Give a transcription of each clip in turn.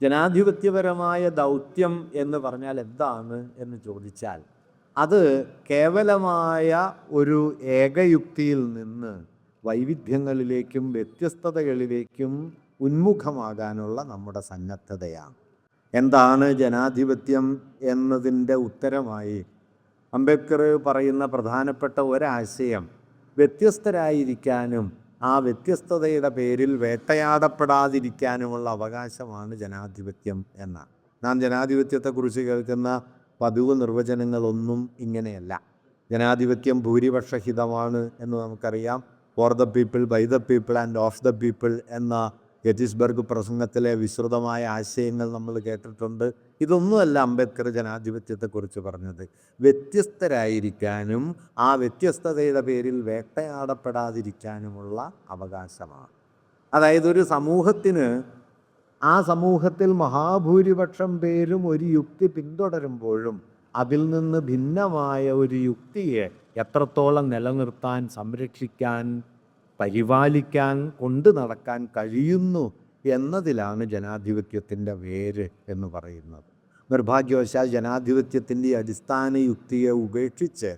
ജനാധിപത്യപരമായ ദൗത്യം എന്ന് പറഞ്ഞാൽ എന്താണ് എന്ന് ചോദിച്ചാൽ, അത് കേവലമായ ഒരു ഏകയുക്തിയിൽ നിന്ന് വൈവിധ്യങ്ങളിലേക്കും വ്യത്യസ്തതകളിലേക്കും ഉന്മുഖമാകാനുള്ള നമ്മുടെ സന്നദ്ധതയാണ്. എന്താണ് ജനാധിപത്യം എന്നതിൻ്റെ ഉത്തരമായി അംബേദ്കർ പറയുന്ന പ്രധാനപ്പെട്ട ഒരാശയം, വ്യത്യസ്തരായിരിക്കാനും ആ വ്യത്യസ്തതയുടെ പേരിൽ വേട്ടയാടപ്പെടാതിരിക്കാനുമുള്ള അവകാശമാണ് ജനാധിപത്യം എന്നാണ്. നാം ജനാധിപത്യത്തെക്കുറിച്ച് കേൾക്കുന്ന പതിവ് നിർവചനങ്ങളൊന്നും ഇങ്ങനെയല്ല. ജനാധിപത്യം ഭൂരിപക്ഷഹിതമാണ് എന്ന് നമുക്കറിയാം. For the people, by the people and of the people എന്ന ഗെറ്റിസ്ബർഗ് പ്രസംഗത്തിലെ വിശ്രുതമായ ആശയങ്ങൾ നമ്മൾ കേട്ടിട്ടുണ്ട്. ഇതൊന്നുമല്ല അംബേദ്കർ ജനാധിപത്യത്തെക്കുറിച്ച് പറഞ്ഞത്. വ്യത്യസ്തരായിരിക്കാനും ആ വ്യത്യസ്തതയുടെ പേരിൽ വേട്ടയാടപ്പെടാതിരിക്കാനുമുള്ള അവകാശമാണ്. അതായത് ഒരു സമൂഹത്തിന് ആ സമൂഹത്തിൽ മഹാഭൂരിപക്ഷം പേരും ഒരു യുക്തി പിന്തുടരുമ്പോഴും അതിൽ നിന്ന് ഭിന്നമായ ഒരു യുക്തിയെ എത്രത്തോളം നിലനിർത്താൻ, സംരക്ഷിക്കാൻ, പരിപാലിക്കാൻ, കൊണ്ടു നടക്കാൻ കഴിയുന്നു എന്നതിലാണ് ജനാധിപത്യത്തിൻ്റെ വേര് എന്ന് പറയുന്നത്. നിർഭാഗ്യവശാൽ ജനാധിപത്യത്തിൻ്റെ അടിസ്ഥാന യുക്തിയെ ഉപേക്ഷിച്ച്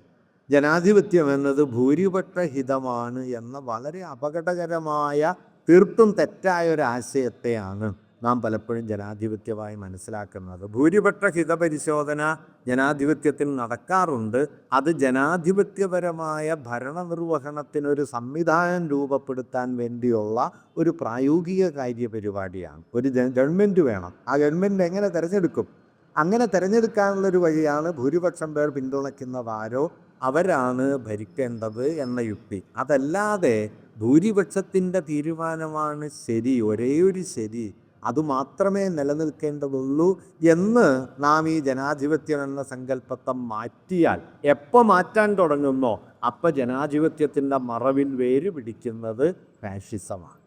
ജനാധിപത്യം എന്നത് ഭൂരിപക്ഷഹിതമാണ് എന്ന വളരെ അപകടകരമായ, തീർത്തും തെറ്റായ ഒരു ആശയത്തെയാണ് നാം പലപ്പോഴും ജനാധിപത്യമായി മനസ്സിലാക്കുന്നത്. ഭൂരിപക്ഷ ഹിതപരിശോധന ജനാധിപത്യത്തിൽ നടക്കാറുണ്ട്. അത് ജനാധിപത്യപരമായ ഭരണനിർവഹണത്തിനൊരു സംവിധാനം രൂപപ്പെടുത്താൻ വേണ്ടിയുള്ള ഒരു പ്രായോഗിക കാര്യപരിപാടിയാണ്. ഒരു ഗവൺമെൻറ് വേണം. ആ ഗവൺമെൻറ് എങ്ങനെ തിരഞ്ഞെടുക്കും? അങ്ങനെ തിരഞ്ഞെടുക്കാനുള്ളൊരു വഴിയാണ് ഭൂരിപക്ഷം പേർ പിന്തുണയ്ക്കുന്നതാരോ അവരാണ് ഭരിക്കേണ്ടത് എന്ന യുക്തി. അതല്ലാതെ ഭൂരിപക്ഷത്തിൻ്റെ തീരുമാനമാണ് ശരി, ഒരേയൊരു ശരി, അതുമാത്രമേ നിലനിൽക്കേണ്ടതുള്ളൂ എന്ന് നാം ഈ ജനാധിപത്യം എന്ന സങ്കല്പത്തെ മാറ്റിയാൽ, എപ്പോൾ മാറ്റാൻ തുടങ്ങുന്നോ അപ്പോൾ ജനാധിപത്യത്തിൻ്റെ മറവിൽ വേര് പിടിക്കുന്നത് ഫാഷിസമാണ്.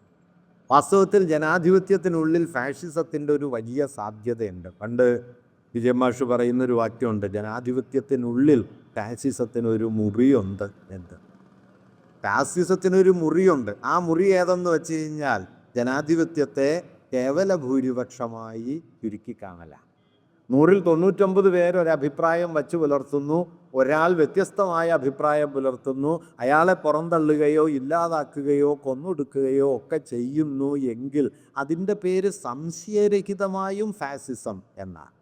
വാസ്തവത്തിൽ ജനാധിപത്യത്തിനുള്ളിൽ ഫാഷിസത്തിൻ്റെ ഒരു വലിയ സാധ്യതയുണ്ട്. പണ്ട് വിജയമാഷ് പറയുന്നൊരു വാക്യമുണ്ട്, ജനാധിപത്യത്തിനുള്ളിൽ ഫാസിസത്തിനൊരു മുറിയുണ്ട് എന്ന്. ഫാസിസത്തിനൊരു മുറിയുണ്ട്. ആ മുറി ഏതെന്ന് വെച്ച് കഴിഞ്ഞാൽ ജനാധിപത്യത്തെ കേവല ഭൂരിപക്ഷമായി ചുരുക്കി കാണല. 100-99 പേർ ഒരഭിപ്രായം വച്ച് പുലർത്തുന്നു, ഒരാൾ വ്യത്യസ്തമായ അഭിപ്രായം പുലർത്തുന്നു, അയാളെ പുറന്തള്ളുകയോ ഇല്ലാതാക്കുകയോ കൊന്നൊടുക്കുകയോ ഒക്കെ ചെയ്യുന്നു എങ്കിൽ അതിൻ്റെ പേര് സംശയരഹിതമായും ഫാസിസം എന്നാണ്.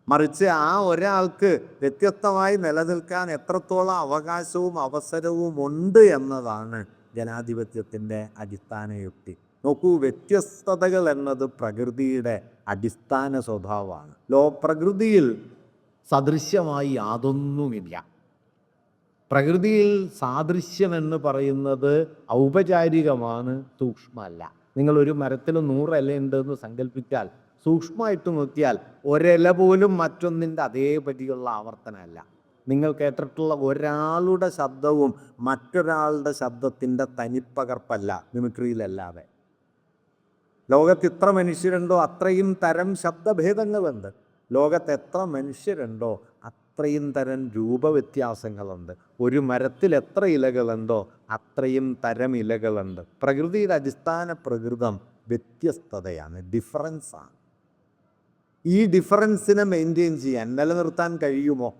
മറിച്ച് ആ ഒരാൾക്ക് വ്യത്യസ്തമായി നിലനിൽക്കാൻ എത്രത്തോളം അവകാശവും അവസരവും ഉണ്ട് എന്നതാണ് ജനാധിപത്യത്തിൻ്റെ അടിസ്ഥാന യുക്തി. നോക്കൂ, വ്യത്യസ്തതകൾ എന്നത് പ്രകൃതിയുടെ അടിസ്ഥാന സ്വഭാവമാണ്. പ്രകൃതിയിൽ സദൃശ്യമായി യാതൊന്നുമില്ല. പ്രകൃതിയിൽ സാദൃശ്യമെന്ന് പറയുന്നത് ഔപചാരികമാണ്, സൂക്ഷ്മമല്ല. നിങ്ങളൊരു മരത്തിൽ 100 ഇലയുണ്ടെന്ന് സങ്കല്പിച്ചാൽ സൂക്ഷ്മമായിട്ട് നോക്കിയാൽ ഒരില പോലും മറ്റൊന്നിൻ്റെ അതേപടിയുള്ള ആവർത്തനമല്ല. നിങ്ങൾ കേട്ടിട്ടുള്ള ഒരാളുടെ ശബ്ദവും മറ്റൊരാളുടെ ശബ്ദത്തിൻ്റെ തനിപ്പകർപ്പല്ല, മിമിക്രിയിലല്ലാതെ. ലോകത്ത് എത്ര മനുഷ്യരുണ്ടോ അത്രയും തരം ശബ്ദഭേദങ്ങളുണ്ട്. ലോകത്ത് എത്ര മനുഷ്യരുണ്ടോ അത്രയും തരം രൂപവ്യത്യാസങ്ങളുണ്ട്. ഒരു മരത്തിൽ എത്ര ഇലകളുണ്ടോ അത്രയും തരം ഇലകളുണ്ട്. പ്രകൃതിയുടെ അടിസ്ഥാന പ്രകൃതം വ്യത്യസ്തതയാണ്, ഡിഫറൻസാണ്. ഈ ഡിഫറൻസിനെ മെയിൻറ്റെയിൻ ചെയ്യാൻ, നിലനിർത്താൻ കഴിയുമോ?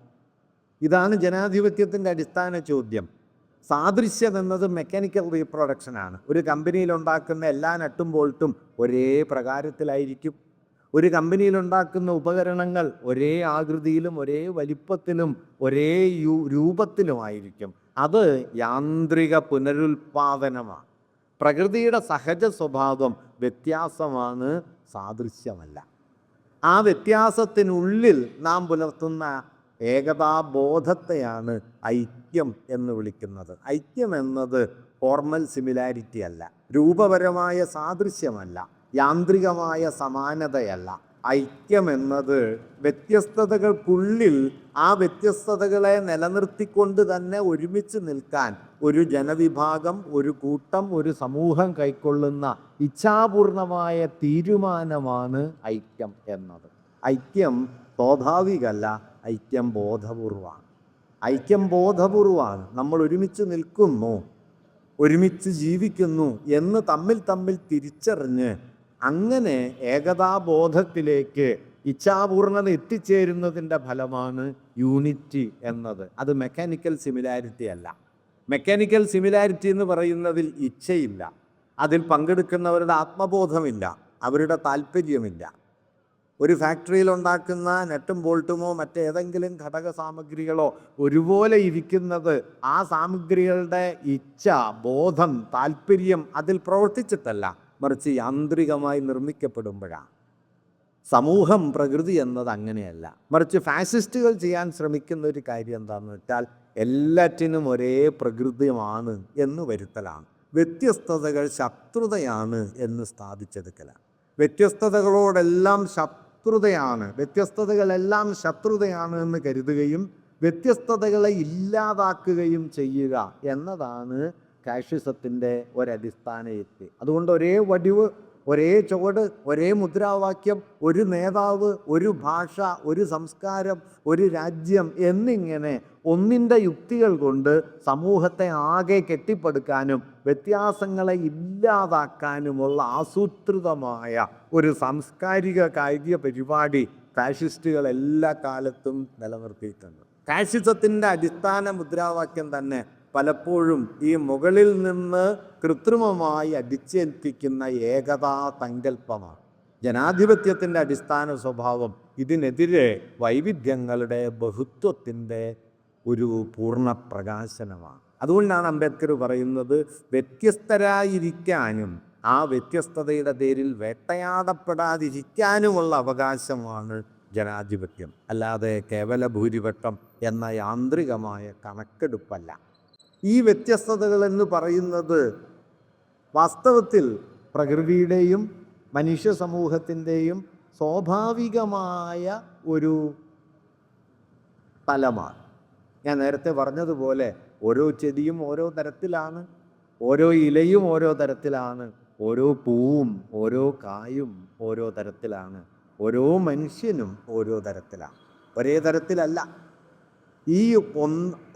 ഇതാണ് ജനാധിപത്യത്തിൻ്റെ അടിസ്ഥാന ചോദ്യം. സാദൃശ്യം എന്നത് മെക്കാനിക്കൽ റീപ്രൊഡക്ഷനാണ്. ഒരു കമ്പനിയിലുണ്ടാക്കുന്ന എല്ലാ നട്ടും ബോൾട്ടും ഒരേ പ്രകാരത്തിലായിരിക്കും. ഒരു കമ്പനിയിലുണ്ടാക്കുന്ന ഉപകരണങ്ങൾ ഒരേ ആകൃതിയിലും ഒരേ വലിപ്പത്തിലും ഒരേ രൂപത്തിലുമായിരിക്കും. അത് യാന്ത്രിക പുനരുൽപാദനമാണ്. പ്രകൃതിയുടെ സഹജ സ്വഭാവം വ്യത്യാസമാണ്, സാദൃശ്യമല്ല. ആ വ്യത്യാസത്തിനുള്ളിൽ നാം പുലർത്തുന്ന ഏകതാബോധത്തെയാണ് ഐക്യം എന്ന് വിളിക്കുന്നത്. ഐക്യം എന്നത് ഫോർമൽ സിമിലാരിറ്റി അല്ല, രൂപപരമായ സാദൃശ്യമല്ല, യാന്ത്രികമായ സമാനതയല്ല. ഐക്യം എന്നത് വ്യത്യസ്തതകൾക്കുള്ളിൽ ആ വ്യത്യസ്തതകളെ നിലനിർത്തിക്കൊണ്ട് തന്നെ ഒരുമിച്ച് നിൽക്കാൻ ഒരു ജനവിഭാഗം, ഒരു കൂട്ടം, ഒരു സമൂഹം കൈക്കൊള്ളുന്ന ഇച്ഛാപൂർണമായ തീരുമാനമാണ് ഐക്യം എന്നത്. ഐക്യം സ്വാഭാവികമല്ല, ഐക്യം ബോധപൂർവമാണ്. ഐക്യം ബോധപൂർവമാണ്. നമ്മൾ ഒരുമിച്ച് നിൽക്കുന്നു, ഒരുമിച്ച് ജീവിക്കുന്നു എന്ന് തമ്മിൽ തിരിച്ചറിഞ്ഞ് അങ്ങനെ ഏകതാബോധത്തിലേക്ക് ഇച്ഛാപൂർണത എത്തിച്ചേരുന്നതിൻ്റെ ഫലമാണ് യൂണിറ്റി എന്നത്. അത് മെക്കാനിക്കൽ സിമിലാരിറ്റി അല്ല. മെക്കാനിക്കൽ സിമിലാരിറ്റി എന്ന് പറയുന്നതിൽ ഇച്ഛയില്ല, അതിൽ പങ്കെടുക്കുന്നവരുടെ ആത്മബോധമില്ല, അവരുടെ താല്പര്യമില്ല. ഒരു ഫാക്ടറിയിൽ ഉണ്ടാക്കുന്ന നെട്ടും ബോൾട്ടുമോ മറ്റേതെങ്കിലും ഘടക സാമഗ്രികളോ ഒരുപോലെ ഇരിക്കുന്നത് ആ സാമഗ്രികളുടെ ഇച്ഛ, ബോധം, താല്പര്യം അതിൽ പ്രവർത്തിച്ചിട്ടല്ല, മറിച്ച് യാന്ത്രികമായി നിർമ്മിക്കപ്പെടുമ്പോഴാണ്. സമൂഹം, പ്രകൃതി എന്നത് അങ്ങനെയല്ല. മറിച്ച് ഫാസിസ്റ്റുകൾ ചെയ്യാൻ ശ്രമിക്കുന്ന ഒരു കാര്യം എന്താണെന്ന് വെച്ചാൽ എല്ലാറ്റിനും ഒരേ പ്രകൃതിയാണ് എന്ന് വരുത്തലാണ്. വ്യത്യസ്തതകൾ ശത്രുതയാണ് എന്ന് സ്ഥാപിച്ചെടുക്കലാണ്. വ്യത്യസ്തതകളോടെല്ലാം വ്യത്യസ്തതകളെല്ലാം ശത്രുതയാണ് എന്ന് കരുതുകയും വ്യത്യസ്തതകളെ ഇല്ലാതാക്കുകയും ചെയ്യുക എന്നതാണ് ഫാഷിസത്തിൻ്റെ ഒരടിസ്ഥാന യുക്തി. അതുകൊണ്ട് ഒരേ വടിവ്, ഒരേ ചുവട്, ഒരേ മുദ്രാവാക്യം, ഒരു നേതാവ്, ഒരു ഭാഷ, ഒരു സംസ്കാരം, ഒരു രാജ്യം എന്നിങ്ങനെ ഒന്നിൻ്റെ യുക്തികൾ കൊണ്ട് സമൂഹത്തെ ആകെ കെട്ടിപ്പടുക്കാനും വ്യത്യാസങ്ങളെ ഇല്ലാതാക്കാനുമുള്ള ആസൂത്രിതമായ ഒരു സാംസ്കാരിക കാര്യ പരിപാടി ഫാഷിസ്റ്റുകൾ എല്ലാ കാലത്തും നിലനിർത്തിയിട്ടുണ്ട്. ഫാഷിസത്തിൻ്റെ അടിസ്ഥാന മുദ്രാവാക്യം തന്നെ പലപ്പോഴും ഈ മുകളിൽ നിന്ന് കൃത്രിമമായി അടിച്ചേൽപ്പിക്കുന്ന ഏകതാ സങ്കല്പമാണ്. ജനാധിപത്യത്തിൻ്റെ അടിസ്ഥാന സ്വഭാവം ഇതിനെതിരെ വൈവിധ്യങ്ങളുടെ ബഹുത്വത്തിൻ്റെ ഒരു പൂർണ്ണ പ്രകാശനമാണ്. അതുകൊണ്ടാണ് അംബേദ്കർ പറയുന്നത്, വ്യത്യസ്തരായിരിക്കാനും ആ വ്യത്യസ്തതയുടെ പേരിൽ വേട്ടയാടപ്പെടാതിരിക്കാനുമുള്ള അവകാശമാണ് ജനാധിപത്യം, അല്ലാതെ കേവല ഭൂരിപക്ഷം എന്ന യാന്ത്രികമായ കണക്കെടുപ്പല്ല. ഈ വ്യത്യസ്തതകൾ എന്ന് പറയുന്നത് വാസ്തവത്തിൽ പ്രകൃതിയുടെയും മനുഷ്യ സമൂഹത്തിൻ്റെയും സ്വാഭാവികമായ ഒരു തലമാണ്. ഞാൻ നേരത്തെ പറഞ്ഞതുപോലെ ഓരോ ചെടിയും ഓരോ തരത്തിലാണ്, ഓരോ ഇലയും ഓരോ തരത്തിലാണ്, ഓരോ പൂവും ഓരോ കായും ഓരോ തരത്തിലാണ്, ഓരോ മനുഷ്യനും ഓരോ തരത്തിലാണ്, ഒരേ തരത്തിലല്ല. ഈ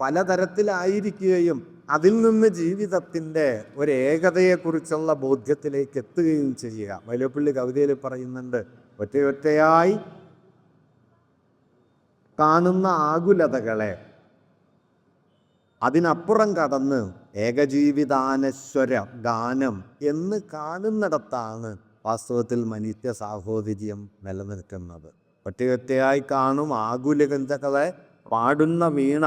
പലതരത്തിലായിരിക്കുകയും അതിൽ നിന്ന് ജീവിതത്തിൻ്റെ ഒരു ഏകതയെക്കുറിച്ചുള്ള ബോധ്യത്തിലേക്ക് എത്തുകയും ചെയ്യുക. വൈലോപ്പിള്ളി കവിതയിൽ പറയുന്നുണ്ട്, ഒറ്റയൊറ്റയായി കാണുന്ന ആകുലതകളെ അതിനപ്പുറം കടന്ന് ഏകജീവിതാനശ്വര ഗാനം എന്ന് കാണുന്നിടത്താണ് വാസ്തവത്തിൽ മനുഷ്യ സാഹോദര്യം നിലനിൽക്കുന്നത്. ഒറ്റയൊറ്റയായി കാണും ആകുലതകളെ പാടുന്ന വീണ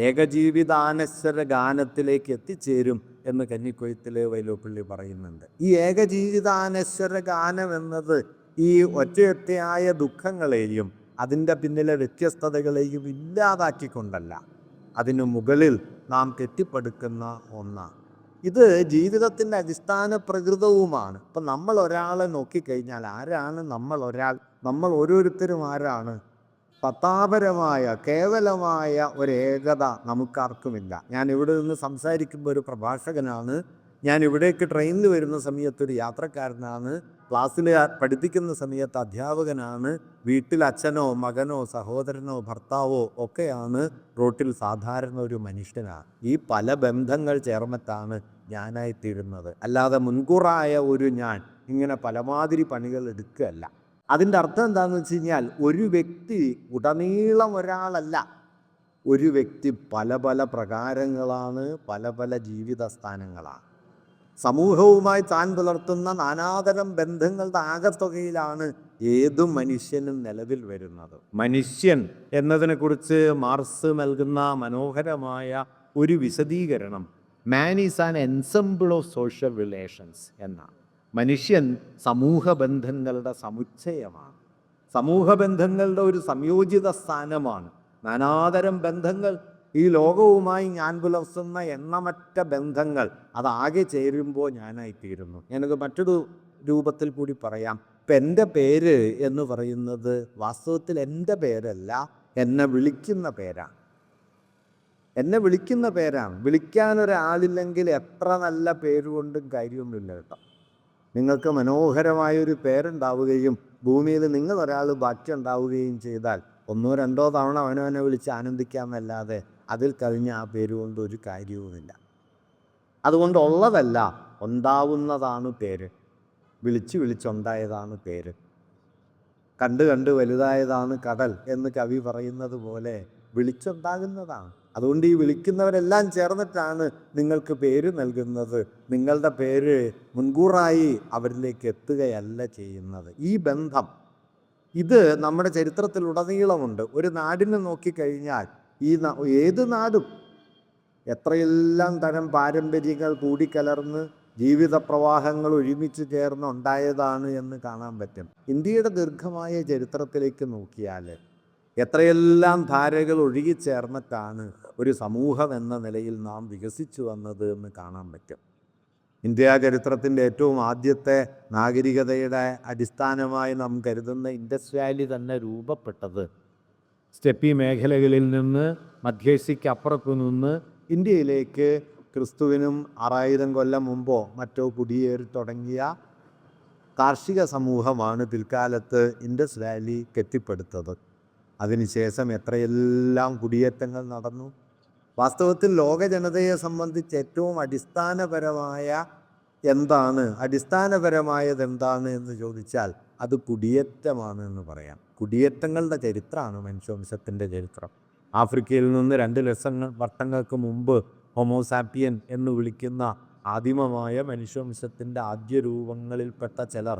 ഏകജീവിതാനശ്വര ഗാനത്തിലേക്ക് എത്തിച്ചേരും എന്ന് കന്നിക്കൊയ്ത്തിൽ വൈലോപ്പിള്ളി പറയുന്നുണ്ട്. ഈ ഏകജീവിതാനശ്വര ഗാനം എന്നത് ഈ ഒറ്റയൊറ്റയായ ദുഃഖങ്ങളെയും അതിൻ്റെ പിന്നിലെ വ്യത്യസ്തതകളെയും ഇല്ലാതാക്കിക്കൊണ്ടല്ല, അതിനു മുകളിൽ നാം കെട്ടിപ്പടുക്കുന്ന ഒന്നാണ്. ഇത് ജീവിതത്തിൻ്റെ അടിസ്ഥാന പ്രകൃതവുമാണ്. ഇപ്പം നമ്മൾ ഒരാളെ നോക്കിക്കഴിഞ്ഞാൽ ആരാണ് നമ്മൾ ഓരോരുത്തരും ആരാണ്? സത്താപരമായ കേവലമായ ഒരു ഏകത നമുക്കാർക്കുമില്ല. ഞാൻ ഇവിടെ നിന്ന് സംസാരിക്കുമ്പോൾ ഒരു പ്രഭാഷകനാണ്, ഞാൻ ഇവിടേക്ക് ട്രെയിനിൽ വരുന്ന സമയത്ത് ഒരു യാത്രക്കാരനാണ്, ക്ലാസ്സിൽ പഠിപ്പിക്കുന്ന സമയത്ത് അധ്യാപകനാണ്, വീട്ടിൽ അച്ഛനോ മകനോ സഹോദരനോ ഭർത്താവോ ഒക്കെയാണ്, റോട്ടിൽ സാധാരണ ഒരു മനുഷ്യനാണ്. ഈ പല ബന്ധങ്ങൾ ചേർന്നിട്ടാണ് ഞാനായിത്തീരുന്നത്. അല്ലാതെ മുൻകൂറായ ഒരു ഞാൻ ഇങ്ങനെ പലമാതിരി പണികൾ എടുക്കുകയല്ല. അതിൻ്റെ അർത്ഥം എന്താണെന്ന് വെച്ച് കഴിഞ്ഞാൽ ഒരു വ്യക്തി ഉടനീളം ഒരാളല്ല, ഒരു വ്യക്തി പല പല പ്രകാരങ്ങളാണ്, പല പല ജീവിത സ്ഥാനങ്ങളാണ്. സമൂഹവുമായി താൻ പുലർത്തുന്ന നാനാതരം ബന്ധങ്ങളുടെ ആകത്തുകയിലാണ് ഏതു മനുഷ്യനും നിലവിൽ വരുന്നത്. മനുഷ്യൻ എന്നതിനെക്കുറിച്ച് മാർക്സ് നൽകുന്ന മനോഹരമായ ഒരു വിശദീകരണം man is an ensemble of social relations എന്നാണ്. മനുഷ്യൻ സമൂഹ ബന്ധങ്ങളുടെ സമുച്ചയമാണ്, സമൂഹബന്ധങ്ങളുടെ ഒരു സംയോജിത സ്ഥാനമാണ്. നാനാതരം ബന്ധങ്ങൾ, ഈ ലോകവുമായി ഞാൻ പുലർത്തുന്ന എണ്ണമറ്റ ബന്ധങ്ങൾ അതാകെ ചേരുമ്പോൾ ഞാനായിത്തീരുന്നു. ഞാനത് മറ്റൊരു രൂപത്തിൽ കൂടി പറയാം. ഇപ്പം എൻ്റെ പേര് എന്ന് പറയുന്നത് വാസ്തവത്തിൽ എൻ്റെ പേരല്ല, എന്നെ വിളിക്കുന്ന പേരാണ്. എന്നെ വിളിക്കുന്ന പേരാണ്. വിളിക്കാനൊരാളില്ലെങ്കിൽ എത്ര നല്ല പേരുകൊണ്ടും കാര്യമൊന്നുമില്ല കേട്ടോ. നിങ്ങൾക്ക് മനോഹരമായൊരു പേരുണ്ടാവുകയും ഭൂമിയിൽ നിങ്ങളൊരാൾ ബാക്കി ഉണ്ടാവുകയും ചെയ്താൽ ഒന്നോ രണ്ടോ തവണ അവനവനെ വിളിച്ച് ആനന്ദിക്കാമെന്നല്ലാതെ അതിൽ കഴിഞ്ഞ ആ പേരുകൊണ്ട് ഒരു കാര്യവുമില്ല. അതുകൊണ്ട് ഉള്ളതല്ല, ഉണ്ടാവുന്നതാണ് പേര്. വിളിച്ചുണ്ടായതാണ് പേര്. കണ്ട് കണ്ട് വലുതായതാണ് കടൽ എന്ന് കവി പറയുന്നത് പോലെ വിളിച്ചുണ്ടാകുന്നതാണ്. അതുകൊണ്ട് ഈ വിളിക്കുന്നവരെല്ലാം ചേർന്നിട്ടാണ് നിങ്ങൾക്ക് പേര് നൽകുന്നത്. നിങ്ങളുടെ പേര് മുൻകൂറായി അവരിലേക്ക് എത്തുകയല്ല ചെയ്യുന്നത്. ഈ ബന്ധം ഇത് നമ്മുടെ ചരിത്രത്തിലുടനീളമുണ്ട്. ഒരു നാടിനെ നോക്കിക്കഴിഞ്ഞാൽ ഏത് നാടും എത്രയെല്ലാം തരം പാരമ്പര്യങ്ങൾ കൂടിക്കലർന്ന് ജീവിത പ്രവാഹങ്ങൾ ഒരുമിച്ച് ചേർന്ന് ഉണ്ടായതാണ് എന്ന് കാണാൻ പറ്റും. ഇന്ത്യയുടെ ദീർഘമായ ചരിത്രത്തിലേക്ക് നോക്കിയാൽ എത്രയെല്ലാം ധാരകൾ ഒഴുകിച്ചേർന്നിട്ടാണ് ഒരു സമൂഹം എന്ന നിലയിൽ നാം വികസിച്ചു വന്നത് എന്ന് കാണാൻ പറ്റും. ഇന്ത്യ ചരിത്രത്തിൻ്റെ ഏറ്റവും ആദ്യത്തെ നാഗരികതയുടെ അടിസ്ഥാനമായി നാം കരുതുന്ന ഇൻഡസ് വാലി തന്നെ രൂപപ്പെട്ടത് സ്റ്റെപ്പി മേഖലകളിൽ നിന്ന് മധ്യേഷ്യയ്ക്ക് അപ്പുറത്തു നിന്ന് ഇന്ത്യയിലേക്ക് ക്രിസ്തുവിനും 6000 കൊല്ലം മുമ്പോ മറ്റോ കുടിയേറി തുടങ്ങിയ കാർഷിക സമൂഹമാണ് പിൽക്കാലത്ത് ഇൻഡസ് വാലി കെട്ടിപ്പടുത്തത്. അതിനുശേഷം എത്രയെല്ലാം കുടിയേറ്റങ്ങൾ നടന്നു. വാസ്തവത്തിൽ ലോക ജനതയെ സംബന്ധിച്ച് ഏറ്റവും അടിസ്ഥാനപരമായത് എന്താണ് എന്ന് ചോദിച്ചാൽ അത് കുടിയേറ്റമാണ് എന്ന് പറയാം. കുടിയേറ്റങ്ങളുടെ ചരിത്രമാണ് മനുഷ്യവംശത്തിൻ്റെ ചരിത്രം. ആഫ്രിക്കയിൽ നിന്ന് 2 വർഷങ്ങൾക്ക് മുമ്പ് ഹോമോസാപ്പിയൻ എന്ന് വിളിക്കുന്ന ആദിമമായ മനുഷ്യവംശത്തിൻ്റെ ആദ്യ രൂപങ്ങളിൽപ്പെട്ട ചിലർ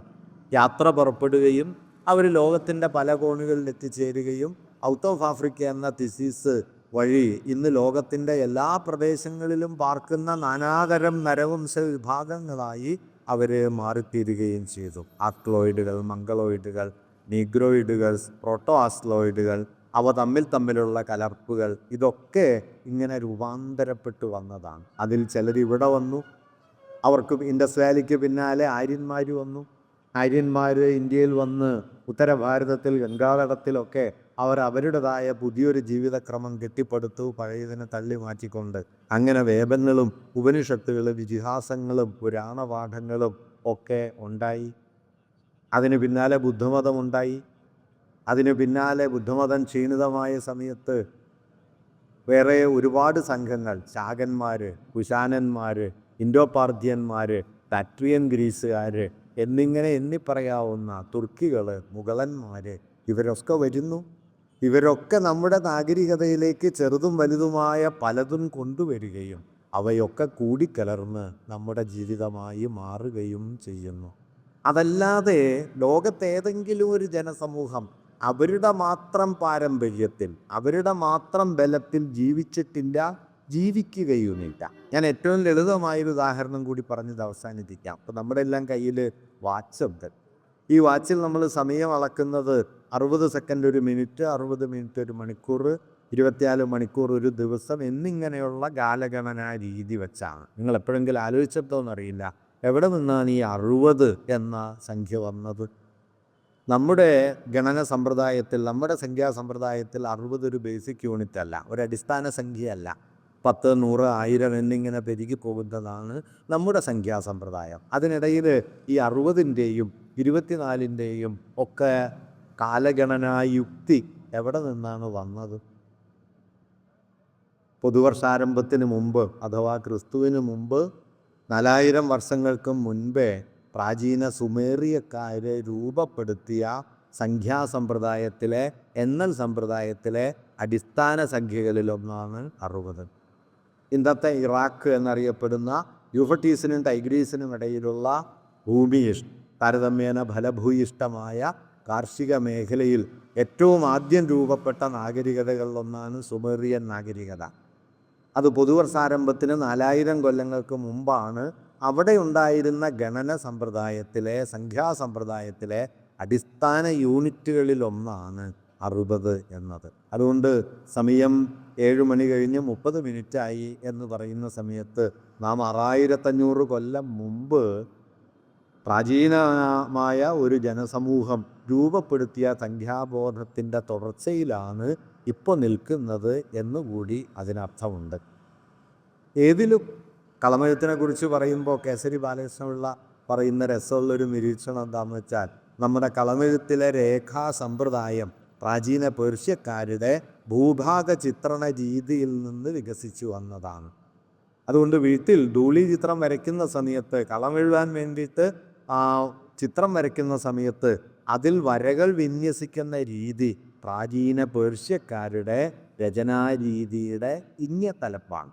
യാത്ര പുറപ്പെടുകയും അവർ ലോകത്തിൻ്റെ പല കോണുകളിൽ എത്തിച്ചേരുകയും ഔട്ട് ഓഫ് ആഫ്രിക്ക എന്ന തിസീസ് വഴി ഇന്ന് ലോകത്തിൻ്റെ എല്ലാ പ്രദേശങ്ങളിലും പാർക്കുന്ന നാനാതരം നരവംശ വിഭാഗങ്ങളായി അവർ മാറിത്തീരുകയും ചെയ്തു. ആക്ലോയിഡുകൾ, മംഗളോയിഡുകൾ, നീഗ്രോയിഡുകൾ, പ്രോട്ടോ ആസ്ലോയിഡുകൾ, അവ തമ്മിലുള്ള കലർപ്പുകൾ, ഇതൊക്കെ ഇങ്ങനെ രൂപാന്തരപ്പെട്ടു വന്നതാണ്. അതിൽ ചിലർ ഇവിടെ വന്നു. അവർക്ക് ഇൻഡസ് വാലിക്ക് പിന്നാലെ ആര്യന്മാർ വന്നു. ആര്യന്മാർ ഇന്ത്യയിൽ വന്ന് ഉത്തര ഭാരതത്തിൽ ഗംഗാതടത്തിലൊക്കെ അവരുടേതായ പുതിയൊരു ജീവിതക്രമം കെട്ടിപ്പടുത്തു, പഴയതിനെ തള്ളി മാറ്റിക്കൊണ്ട്. അങ്ങനെ വേദങ്ങളും ഉപനിഷത്തുകളും ഇതിഹാസങ്ങളും പുരാണപാഠങ്ങളും ഒക്കെ ഉണ്ടായി. അതിന് പിന്നാലെ ബുദ്ധമതമുണ്ടായി. അതിന് പിന്നാലെ ബുദ്ധമതം ക്ഷീണിതമായ സമയത്ത് വേറെ ഒരുപാട് സംഘങ്ങൾ, ശാകന്മാർ, കുശാനന്മാർ, ഇൻഡോപാർഥിയന്മാർ, ബാക്ട്രിയൻ ഗ്രീസുകാർ എന്നിങ്ങനെ എണ്ണിപ്പറയാവുന്ന തുർക്കികൾ, മുഗളന്മാർ, ഇവരൊക്കെ വരുന്നു. ഇവരൊക്കെ നമ്മുടെ നാഗരികതയിലേക്ക് ചെറുതും വലുതുമായ പലതും കൊണ്ടുവരികയും അവയൊക്കെ കൂടിക്കലർന്ന് നമ്മുടെ ജീവിതമായി മാറുകയും ചെയ്യുന്നു. അതല്ലാതെ ലോകത്തേതെങ്കിലും ഒരു ജനസമൂഹം അവരുടെ മാത്രം പാരമ്പര്യത്തിൽ, അവരുടെ മാത്രം ബലത്തിൽ ജീവിക്കുകയുമില്ല. ഞാൻ ഏറ്റവും ലളിതമായൊരു ഉദാഹരണം കൂടി പറഞ്ഞത് അവസാനിപ്പിക്കാം. അപ്പോൾ നമ്മുടെ എല്ലാം കയ്യിൽ വാച്ചുണ്ട്. ഈ വാച്ചിൽ നമ്മൾ സമയം അളക്കുന്നത് 60 സെക്കൻഡ് ഒരു മിനിറ്റ്, 60 മിനിറ്റ് ഒരു മണിക്കൂർ, 24 മണിക്കൂർ ഒരു ദിവസം എന്നിങ്ങനെയുള്ള കാലഗണനാ രീതി വെച്ചാണ്. നിങ്ങൾ എപ്പോഴെങ്കിലും ആലോചിച്ചിട്ടോന്നറിയില്ല, എവിടെ നിന്നാണ് ഈ 60 എന്ന സംഖ്യ വന്നത്? നമ്മുടെ ഗണന സമ്പ്രദായത്തിൽ, നമ്മുടെ സംഖ്യാസമ്പ്രദായത്തിൽ 60 ഒരു ബേസിക് യൂണിറ്റ് അല്ല, ഒരു അടിസ്ഥാന സംഖ്യയല്ല. 10, 100, 1000 എന്നിങ്ങനെ പെരുകി പോകുന്നതാണ് നമ്മുടെ സംഖ്യാസമ്പ്രദായം. അതിനിടയിൽ ഈ 60-ൻ്റെയും 24-ൻ്റെയും ഒക്കെ കാലഗണനായുക്തി എവിടെ നിന്നാണ് വന്നത്? പുതുവർഷാരംഭത്തിന് മുമ്പ് അഥവാ ക്രിസ്തുവിന് മുമ്പ് 4000 വർഷങ്ങൾക്ക് മുൻപേ പ്രാചീന സുമേറിയക്കാർ രൂപപ്പെടുത്തിയ സംഖ്യാസമ്പ്രദായത്തിലെ, എണ്ണൽ സമ്പ്രദായത്തിലെ അടിസ്ഥാന സംഖ്യകളിലൊന്നാണ് 60. ഇന്നത്തെ ഇറാഖ് എന്നറിയപ്പെടുന്ന യൂഫ്രട്ടീസിനും ടൈഗ്രീസിനും ഇടയിലുള്ള താരതമ്യേന ഫലഭൂയിഷ്ടമായ കാർഷിക മേഖലയിൽ ഏറ്റവും ആദ്യം രൂപപ്പെട്ട നാഗരികതകളിലൊന്നാണ് സുമേറിയൻ നാഗരികത. അത് പുതുവർഷാരംഭത്തിന് 4000 കൊല്ലങ്ങൾക്ക് മുമ്പാണ് അവിടെ ഉണ്ടായിരുന്ന ഗണന സമ്പ്രദായത്തിലെ, സംഖ്യാസമ്പ്രദായത്തിലെ അടിസ്ഥാന യൂണിറ്റുകളിലൊന്നാണ് 60 എന്നത്. അതുകൊണ്ട് സമയം 7 മണി കഴിഞ്ഞ് 30 മിനിറ്റായി എന്ന് പറയുന്ന സമയത്ത് നാം 6500 കൊല്ലം മുമ്പ് പ്രാചീനമായ ഒരു ജനസമൂഹം രൂപപ്പെടുത്തിയ സംഖ്യാബോധത്തിൻ്റെ തുടർച്ചയിലാണ് ഇപ്പോൾ നിൽക്കുന്നത് എന്നുകൂടി അതിനർത്ഥമുണ്ട്. ഏതിലും കളമെഴുത്തിനെ കുറിച്ച് പറയുമ്പോൾ കേസരി ബാലകൃഷ്ണപിള്ള പറയുന്ന രസമുള്ളൊരു നിരീക്ഷണം എന്താണെന്ന് വെച്ചാൽ, നമ്മുടെ കളമെഴുത്തിലെ രേഖാ സമ്പ്രദായം പ്രാചീന പേർഷ്യക്കാരുടെ ഭൂഭാഗ ചിത്രണ രീതിയിൽ നിന്ന് വികസിച്ചു വന്നതാണ്. അതുകൊണ്ട് വീട്ടിൽ ധൂളി ചിത്രം വരയ്ക്കുന്ന സമയത്ത് കളമെഴുതാൻ വേണ്ടിയിട്ട് ചിത്രം വരയ്ക്കുന്ന സമയത്ത് അതിൽ വരകൾ വിന്യസിക്കുന്ന രീതി പ്രാചീന പേർഷ്യക്കാരുടെ രചനാരീതിയുടെ ഇങ്ങത്തലപ്പാണ്.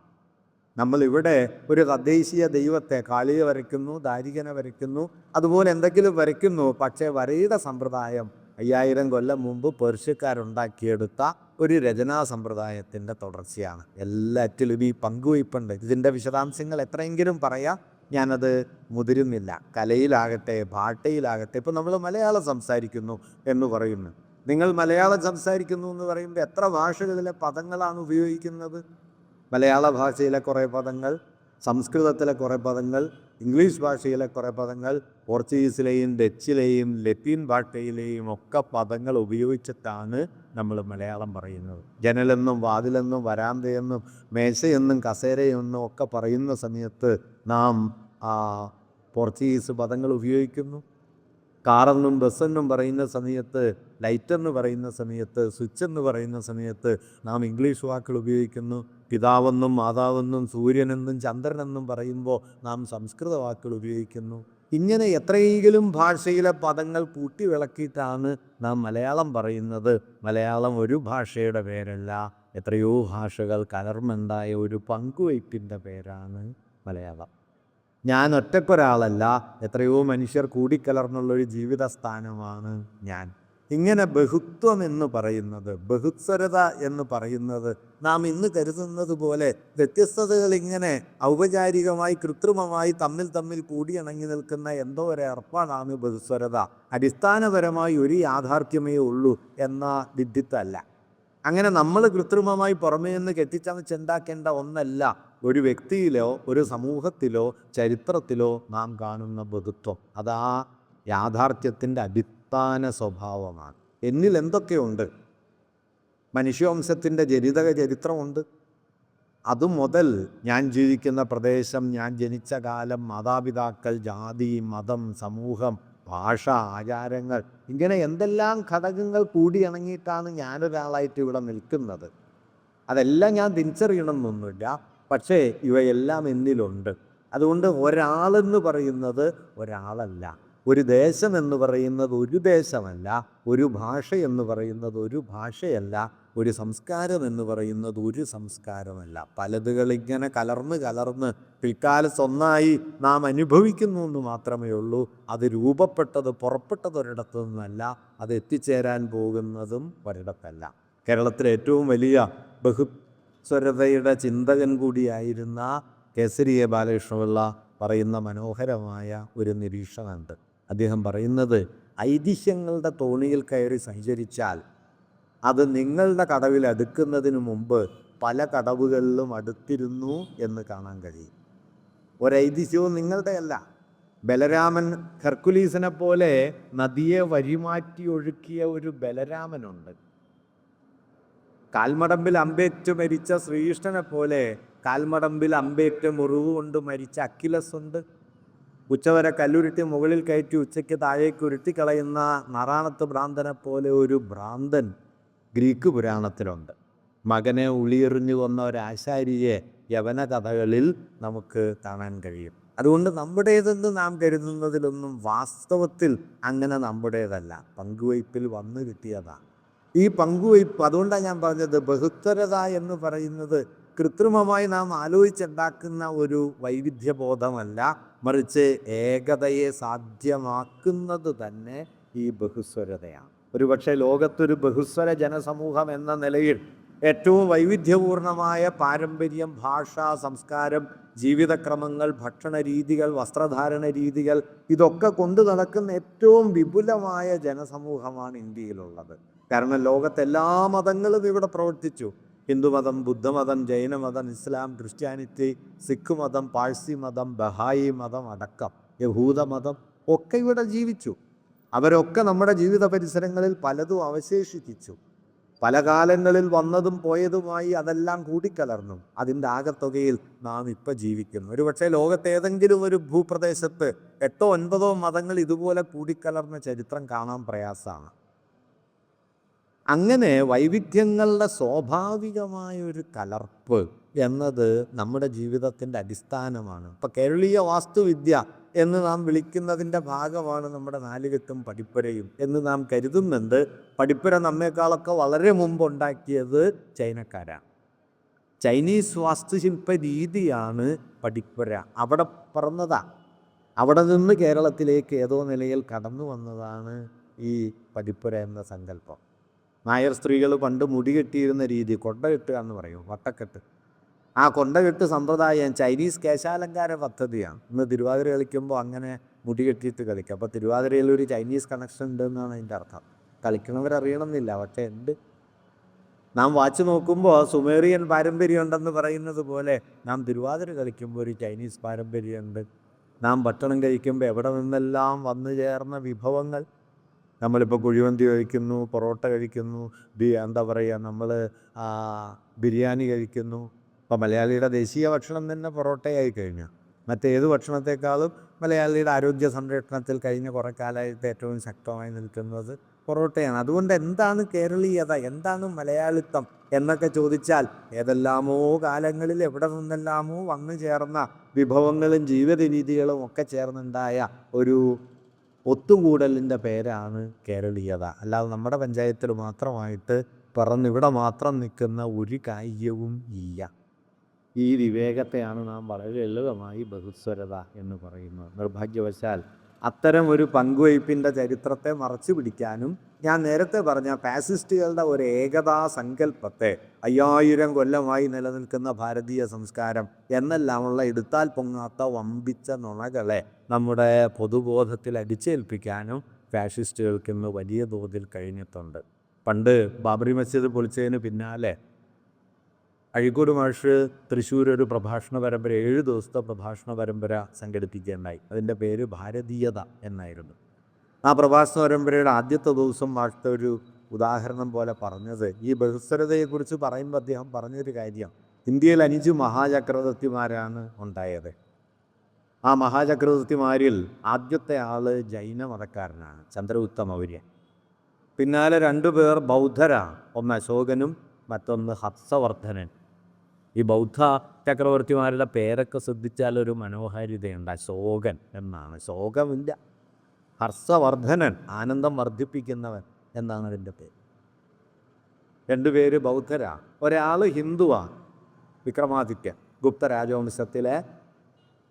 നമ്മളിവിടെ ഒരു തദ്ദേശീയ ദൈവത്തെ കാളിയെ വരയ്ക്കുന്നു, ദാരികനെ വരയ്ക്കുന്നു, അതുപോലെ എന്തെങ്കിലും വരയ്ക്കുന്നു. പക്ഷേ വരയുടെ സമ്പ്രദായം 5000 കൊല്ലം മുമ്പ് പേർഷ്യക്കാരുണ്ടാക്കിയെടുത്ത ഒരു രചനാ സമ്പ്രദായത്തിൻ്റെ തുടർച്ചയാണ്. എല്ലാറ്റിലും ഈ പങ്കുവയ്പ്പുണ്ട്. ഇതിൻ്റെ വിശദാംശങ്ങൾ എത്രയെങ്കിലും പറയാം, ഞാനത് മുതിരുന്നില്ല. കലയിലാകട്ടെ ഭാഷയിലാകട്ടെ, ഇപ്പോൾ നമ്മൾ മലയാളം സംസാരിക്കുന്നു എന്ന് പറയുന്നു. നിങ്ങൾ മലയാളം സംസാരിക്കുന്നു എന്ന് പറയുമ്പോൾ എത്ര ഭാഷകളിലെ പദങ്ങളാണ് ഉപയോഗിക്കുന്നത്? മലയാള ഭാഷയിലെ കുറേ പദങ്ങൾ, സംസ്കൃതത്തിലെ കുറേ പദങ്ങൾ, ഇംഗ്ലീഷ് ഭാഷയിലെ കുറേ പദങ്ങൾ, പോർച്ചുഗീസിലെയും ഡച്ചിലെയും ലത്തീൻ ഭാഷയിലെയും ഒക്കെ പദങ്ങൾ ഉപയോഗിച്ചിട്ടാണ് നമ്മൾ മലയാളം പറയുന്നത്. ജനലെന്നും വാതിലെന്നും വരാന്തയെന്നും മേശയെന്നും കസേരയെന്നും ഒക്കെ പറയുന്ന സമയത്ത് നാം പോർച്ചുഗീസ് പദങ്ങൾ ഉപയോഗിക്കുന്നു. കാറെന്നും ബസ്സെന്നും പറയുന്ന സമയത്ത്, ലൈറ്റെന്ന് പറയുന്ന സമയത്ത്, സ്വിച്ച് എന്ന് പറയുന്ന സമയത്ത് നാം ഇംഗ്ലീഷ് വാക്കുകൾ ഉപയോഗിക്കുന്നു. പിതാവെന്നും മാതാവെന്നും സൂര്യനെന്നും ചന്ദ്രനെന്നും പറയുമ്പോൾ നാം സംസ്കൃത വാക്കുകൾ ഉപയോഗിക്കുന്നു. ഇങ്ങനെ എത്രയെങ്കിലും ഭാഷയിലെ പദങ്ങൾ കൂട്ടി വിളക്കിയിട്ടാണ് നാം മലയാളം പറയുന്നത്. മലയാളം ഒരു ഭാഷയുടെ പേരല്ല, എത്രയോ ഭാഷകൾ കലർന്നുണ്ടായ ഒരു പങ്കുവയ്പ്പിൻ്റെ പേരാണ് മലയാളം. ഞാൻ ഒറ്റക്കൊരാളല്ല, എത്രയോ മനുഷ്യർ കൂടിക്കലർന്നുള്ളൊരു ജീവിത സ്ഥാനമാണ് ഞാൻ. ഇങ്ങനെ ബഹുത്വം എന്ന് പറയുന്നത്, ബഹുസ്വരത എന്ന് പറയുന്നത് നാം ഇന്ന് കരുതുന്നത് പോലെ വ്യത്യസ്തതകൾ ഇങ്ങനെ ഔപചാരികമായി കൃത്രിമമായി തമ്മിൽ കൂടിയിണങ്ങി നിൽക്കുന്ന എന്തോ ഒരു ഏർപ്പാടാണ് ബഹുസ്വരത. അടിസ്ഥാനപരമായി ഒരു യാഥാർത്ഥ്യമേ ഉള്ളൂ എന്ന വിഡിത്തമല്ല. അങ്ങനെ നമ്മൾ കൃത്രിമമായി പുറമേ നിന്ന് കെട്ടിച്ചമച്ചുണ്ടാക്കേണ്ട ഒന്നല്ല ഒരു വ്യക്തിയിലോ ഒരു സമൂഹത്തിലോ ചരിത്രത്തിലോ നാം കാണുന്ന ബഹുത്വം. അതാ യാഥാർത്ഥ്യത്തിൻ്റെ അടിസ്ഥാന സ്വഭാവമാണ്. എന്നിൽ എന്തൊക്കെയുണ്ട്? മനുഷ്യവംശത്തിൻ്റെ ജനിതക ചരിത്രമുണ്ട്. അതുമുതൽ ഞാൻ ജീവിക്കുന്ന പ്രദേശം, ഞാൻ ജനിച്ച കാലം, മാതാപിതാക്കൾ, ജാതി, മതം, സമൂഹം, ഭാഷ, ആചാരങ്ങൾ, ഇങ്ങനെ എന്തെല്ലാം ഘടകങ്ങൾ കൂടിയിണങ്ങിയിട്ടാണ് ഞാനൊരാളായിട്ട് ഇവിടെ നിൽക്കുന്നത്. അതെല്ലാം ഞാൻ തിരിച്ചറിയണമെന്നൊന്നുമില്ല, പക്ഷേ ഇവയെല്ലാം എന്നിലുണ്ട്. അതുകൊണ്ട് ഒരാളെന്ന് പറയുന്നത് ഒരാളല്ല, ഒരു ദേശം എന്ന് പറയുന്നത് ഒരു ദേശമല്ല, ഒരു ഭാഷ എന്ന് പറയുന്നത് ഒരു ഭാഷയല്ല, ഒരു സംസ്കാരം എന്ന് പറയുന്നത് ഒരു സംസ്കാരമല്ല. പലതുകളിങ്ങനെ കലർന്ന് പിൽക്കാലത്ത് ഒന്നായി നാം അനുഭവിക്കുന്നു എന്ന് മാത്രമേ ഉള്ളൂ. അത് രൂപപ്പെട്ടത് പുറപ്പെട്ടത് ഒരിടത്തു നിന്നല്ല, അത് എത്തിച്ചേരാൻ പോകുന്നതും ഒരിടത്തല്ല. കേരളത്തിലെ ഏറ്റവും വലിയ ബഹുസ്വരതയുടെ ചിന്തകൻ കൂടിയായിരുന്ന കേസരി ബാലകൃഷ്ണപിള്ള പറയുന്ന മനോഹരമായ ഒരു നിരീക്ഷണമുണ്ട്. അദ്ദേഹം പറയുന്നത്, ഐതിഹ്യങ്ങളുടെ തോണിയിൽ കയറി സഞ്ചരിച്ചാൽ അത് നിങ്ങളുടെ കടവിൽ അടുക്കുന്നതിന് മുമ്പ് പല കടവുകളിലും അടുത്തിരുന്നു എന്ന് കാണാൻ കഴിയും. ഒരൈതിഹ്യവും നിങ്ങളുടെയല്ല. ബലരാമൻ ഹെർക്കുലീസിനെ പോലെ നദിയെ വഴിമാറ്റി ഒഴുക്കിയ ഒരു ബലരാമനുണ്ട്. കാൽമടമ്പിൽ അമ്പേറ്റ് മരിച്ച ശ്രീകൃഷ്ണനെ പോലെ കാൽമടമ്പിൽ അമ്പേറ്റ് മുറിവ് കൊണ്ട് മരിച്ച അക്കിലസ് ഉണ്ട്. ഉച്ചവരെ കല്ലുരുട്ടി മുകളിൽ കയറ്റി ഉച്ചയ്ക്ക് താഴേക്ക് ഉരുട്ടിക്കളയുന്ന നാറാണത്ത് ഭ്രാന്തനെ പോലെ ഒരു ഭ്രാന്തൻ ഗ്രീക്ക് പുരാണത്തിലുണ്ട്. മകനെ ഉളിയെറിഞ്ഞു കൊന്ന ഒരാശാരിയെ യവന കഥകളിൽ നമുക്ക് കാണാൻ കഴിയും. അതുകൊണ്ട് നമ്മുടേതെന്ന് നാം കരുതുന്നതിലൊന്നും വാസ്തവത്തിൽ അങ്ങനെ നമ്മുടേതല്ല, പങ്കുവയ്പ്പിൽ വന്നു കിട്ടിയതാണ്. ഈ പങ്കുവയ്പ്പ്, അതുകൊണ്ടാണ് ഞാൻ പറഞ്ഞത് ബഹുസ്വരത എന്ന് പറയുന്നത് കൃത്രിമമായി നാം ആലോചിച്ചുണ്ടാക്കുന്ന ഒരു വൈവിധ്യബോധമല്ല, മറിച്ച് ഏകതയെ സാധ്യമാക്കുന്നത് തന്നെ ഈ ബഹുസ്വരതയാണ്. ഒരുപക്ഷെ ലോകത്തൊരു ബഹുസ്വര ജനസമൂഹം എന്ന നിലയിൽ ഏറ്റവും വൈവിധ്യപൂർണമായ പാരമ്പര്യം, ഭാഷ, സംസ്കാരം, ജീവിതക്രമങ്ങൾ, ഭക്ഷണ രീതികൾ, വസ്ത്രധാരണ രീതികൾ, ഇതൊക്കെ കൊണ്ടു നടക്കുന്ന ഏറ്റവും വിപുലമായ ജനസമൂഹമാണ് ഇന്ത്യയിലുള്ളത്. കാരണം ലോകത്തെല്ലാ മതങ്ങളും ഇവിടെ പ്രവർത്തിച്ചു. ഹിന്ദുമതം, ബുദ്ധമതം, ജൈനമതം, ഇസ്ലാം, ക്രിസ്ത്യാനിറ്റി, സിഖ് മതം, പാഴ്സി മതം, ബഹായി മതം അടക്കം യഹൂദമതം ഒക്കെ ഇവിടെ ജീവിച്ചു. അവരൊക്കെ നമ്മുടെ ജീവിത പരിസരങ്ങളിൽ പലതും അവശേഷിപ്പിച്ചു. പല കാലങ്ങളിൽ വന്നതും പോയതുമായി അതെല്ലാം കൂടിക്കലർന്നു. അതിൻ്റെ ആകത്തുകയിൽ നാം ഇപ്പം ജീവിക്കുന്നു. ഒരുപക്ഷെ ലോകത്തെ ഏതെങ്കിലും ഒരു ഭൂപ്രദേശത്ത് 8 or 9 മതങ്ങൾ ഇതുപോലെ കൂടിക്കലർന്ന ചരിത്രം കാണാൻ പ്രയാസമാണ്. അങ്ങനെ വൈവിധ്യങ്ങളുടെ സ്വാഭാവികമായൊരു കലർപ്പ് എന്നത് നമ്മുടെ ജീവിതത്തിൻ്റെ അടിസ്ഥാനമാണ്. ഇപ്പം കേരളീയ വാസ്തുവിദ്യ എന്ന് നാം വിളിക്കുന്നതിൻ്റെ ഭാഗമാണ് നമ്മുടെ നാലുകെട്ടും പഠിപ്പുരയും എന്ന് നാം കരുതുന്നുണ്ട്. പഠിപ്പുര നമ്മേക്കാളൊക്കെ വളരെ മുമ്പ് ഉണ്ടാക്കിയത് ചൈനക്കാരാണ്. ചൈനീസ് വാസ്തുശില്പ രീതിയാണ് പഠിപ്പുര. അവിടെ പിറന്നതാണ്. അവിടെ നിന്ന് കേരളത്തിലേക്ക് ഏതോ നിലയിൽ കടന്നു വന്നതാണ് ഈ പഠിപ്പുര എന്ന സങ്കല്പം. നായർ സ്ത്രീകൾ പണ്ട് മുടി കെട്ടിയിരുന്ന രീതി കൊണ്ടകെട്ടുക എന്ന് പറയും, വട്ടക്കെട്ട്. ആ കൊണ്ടകെട്ട് സമ്പ്രദായം ചൈനീസ് കേശാലങ്കാര പദ്ധതിയാണ്. ഇന്ന് തിരുവാതിര കളിക്കുമ്പോൾ അങ്ങനെ മുടി കെട്ടിയിട്ട് കളിക്കുക. അപ്പോൾ തിരുവാതിരയിൽ ഒരു ചൈനീസ് കണക്ഷൻ ഉണ്ടെന്നാണ് അതിൻ്റെ അർത്ഥം. കളിക്കണവരറിയണമെന്നില്ല, പക്ഷേ ഉണ്ട്. നാം വാച്ച് നോക്കുമ്പോൾ സുമേറിയൻ പാരമ്പര്യം ഉണ്ടെന്ന് പറയുന്നത് പോലെ നാം തിരുവാതിര കളിക്കുമ്പോൾ ഒരു ചൈനീസ് പാരമ്പര്യമുണ്ട്. നാം ഭക്ഷണം കഴിക്കുമ്പോൾ എവിടെ നിന്നെല്ലാം വന്നു ചേർന്ന വിഭവങ്ങൾ. നമ്മളിപ്പോൾ കുഴിമന്തി കഴിക്കുന്നു, പൊറോട്ട കഴിക്കുന്നു, എന്താ പറയുക, നമ്മൾ ബിരിയാണി കഴിക്കുന്നു. ഇപ്പോൾ മലയാളിയുടെ ദേശീയ ഭക്ഷണം തന്നെ പൊറോട്ടയായി കഴിഞ്ഞു. മറ്റേത് ഭക്ഷണത്തെക്കാളും മലയാളിയുടെ ആരോഗ്യ സംരക്ഷണത്തിൽ കഴിഞ്ഞ കുറേ കാലമായിട്ട് ഏറ്റവും ശക്തമായി നിൽക്കുന്നത് പൊറോട്ടയാണ്. അതുകൊണ്ട് എന്താണ് കേരളീയത, എന്താണ് മലയാളിത്തം എന്നൊക്കെ ചോദിച്ചാൽ ഏതെല്ലാമോ കാലങ്ങളിൽ എവിടെ നിന്നെല്ലാമോ വന്നു ചേർന്ന വിഭവങ്ങളും ജീവിത രീതികളും ഒക്കെ ചേർന്നുണ്ടായ ഒരു ഒത്തുകൂടലിൻ്റെ പേരാണ് കേരളീയത. അല്ലാതെ നമ്മുടെ പഞ്ചായത്തിൽ മാത്രമായിട്ട് പറന്നിവിടെ മാത്രം നിൽക്കുന്ന ഒരു കാര്യവും ഇല്ല. ഈ വിവേകത്തെയാണ് നാം വളരെ ലളിതമായി ബഹുസ്വരത എന്ന് പറയുന്നത്. നിർഭാഗ്യവശാൽ അത്തരം ഒരു പങ്കുവയ്പ്പിൻ്റെ ചരിത്രത്തെ മറച്ചു പിടിക്കാനും ഞാൻ നേരത്തെ പറഞ്ഞ ഫാസിസ്റ്റുകളുടെ ഒരു ഏകതാ സങ്കല്പത്തെ 5000 കൊല്ലമായി നിലനിൽക്കുന്ന ഭാരതീയ സംസ്കാരം എന്നെല്ലാമുള്ള എടുത്താൽ പൊങ്ങാത്ത വമ്പിച്ച നുണകളെ നമ്മുടെ പൊതുബോധത്തിൽ അടിച്ചേൽപ്പിക്കാനും ഫാസിസ്റ്റുകൾക്ക് ഇന്ന് വലിയ തോതിൽ കഴിഞ്ഞിട്ടുണ്ട്. പണ്ട് ബാബറി മസ്ജിദ് പൊളിച്ചതിന് പിന്നാലെ അഴീക്കോട് മാഷ് തൃശ്ശൂർ ഒരു പ്രഭാഷണ പരമ്പര 7 ദിവസത്തെ പ്രഭാഷണ പരമ്പര സംഘടിപ്പിക്കുകയുണ്ടായി. അതിൻ്റെ പേര് ഭാരതീയത എന്നായിരുന്നു. ആ പ്രഭാഷണ പരമ്പരയുടെ ആദ്യത്തെ ദിവസം മാഷ് ഒരു ഉദാഹരണം പോലെ പറഞ്ഞത്, ഈ ബഹുസ്വരതയെക്കുറിച്ച് പറയുമ്പോൾ അദ്ദേഹം പറഞ്ഞൊരു കാര്യം, ഇന്ത്യയിൽ 5 മഹാചക്രവർത്തിമാരാണ് ഉണ്ടായത്. ആ മഹാചക്രവർത്തിമാരിൽ ആദ്യത്തെ ആൾ ജൈന മതക്കാരനാണ്, ചന്ദ്രഗുപ്ത മൗര്യൻ. പിന്നാലെ 2 പേർ ബൗദ്ധരാണ്, ഒന്ന് അശോകനും മറ്റൊന്ന് ഹർഷവർദ്ധനൻ. ഈ ബൗദ്ധ ചക്രവർത്തിമാരുടെ പേരൊക്കെ ശ്രദ്ധിച്ചാലൊരു മനോഹാരിതയുണ്ട്. അശോകൻ എന്നാണ്, ശോകമില്ല. ഹർഷവർദ്ധനൻ, ആനന്ദം വർദ്ധിപ്പിക്കുന്നവൻ എന്നാണ് അതിൻ്റെ പേര്. 2 പേര് ബൗദ്ധരാണ്. ഒരാൾ ഹിന്ദുവാണ്, വിക്രമാദിത്യൻ, ഗുപ്ത രാജവംശത്തിലെ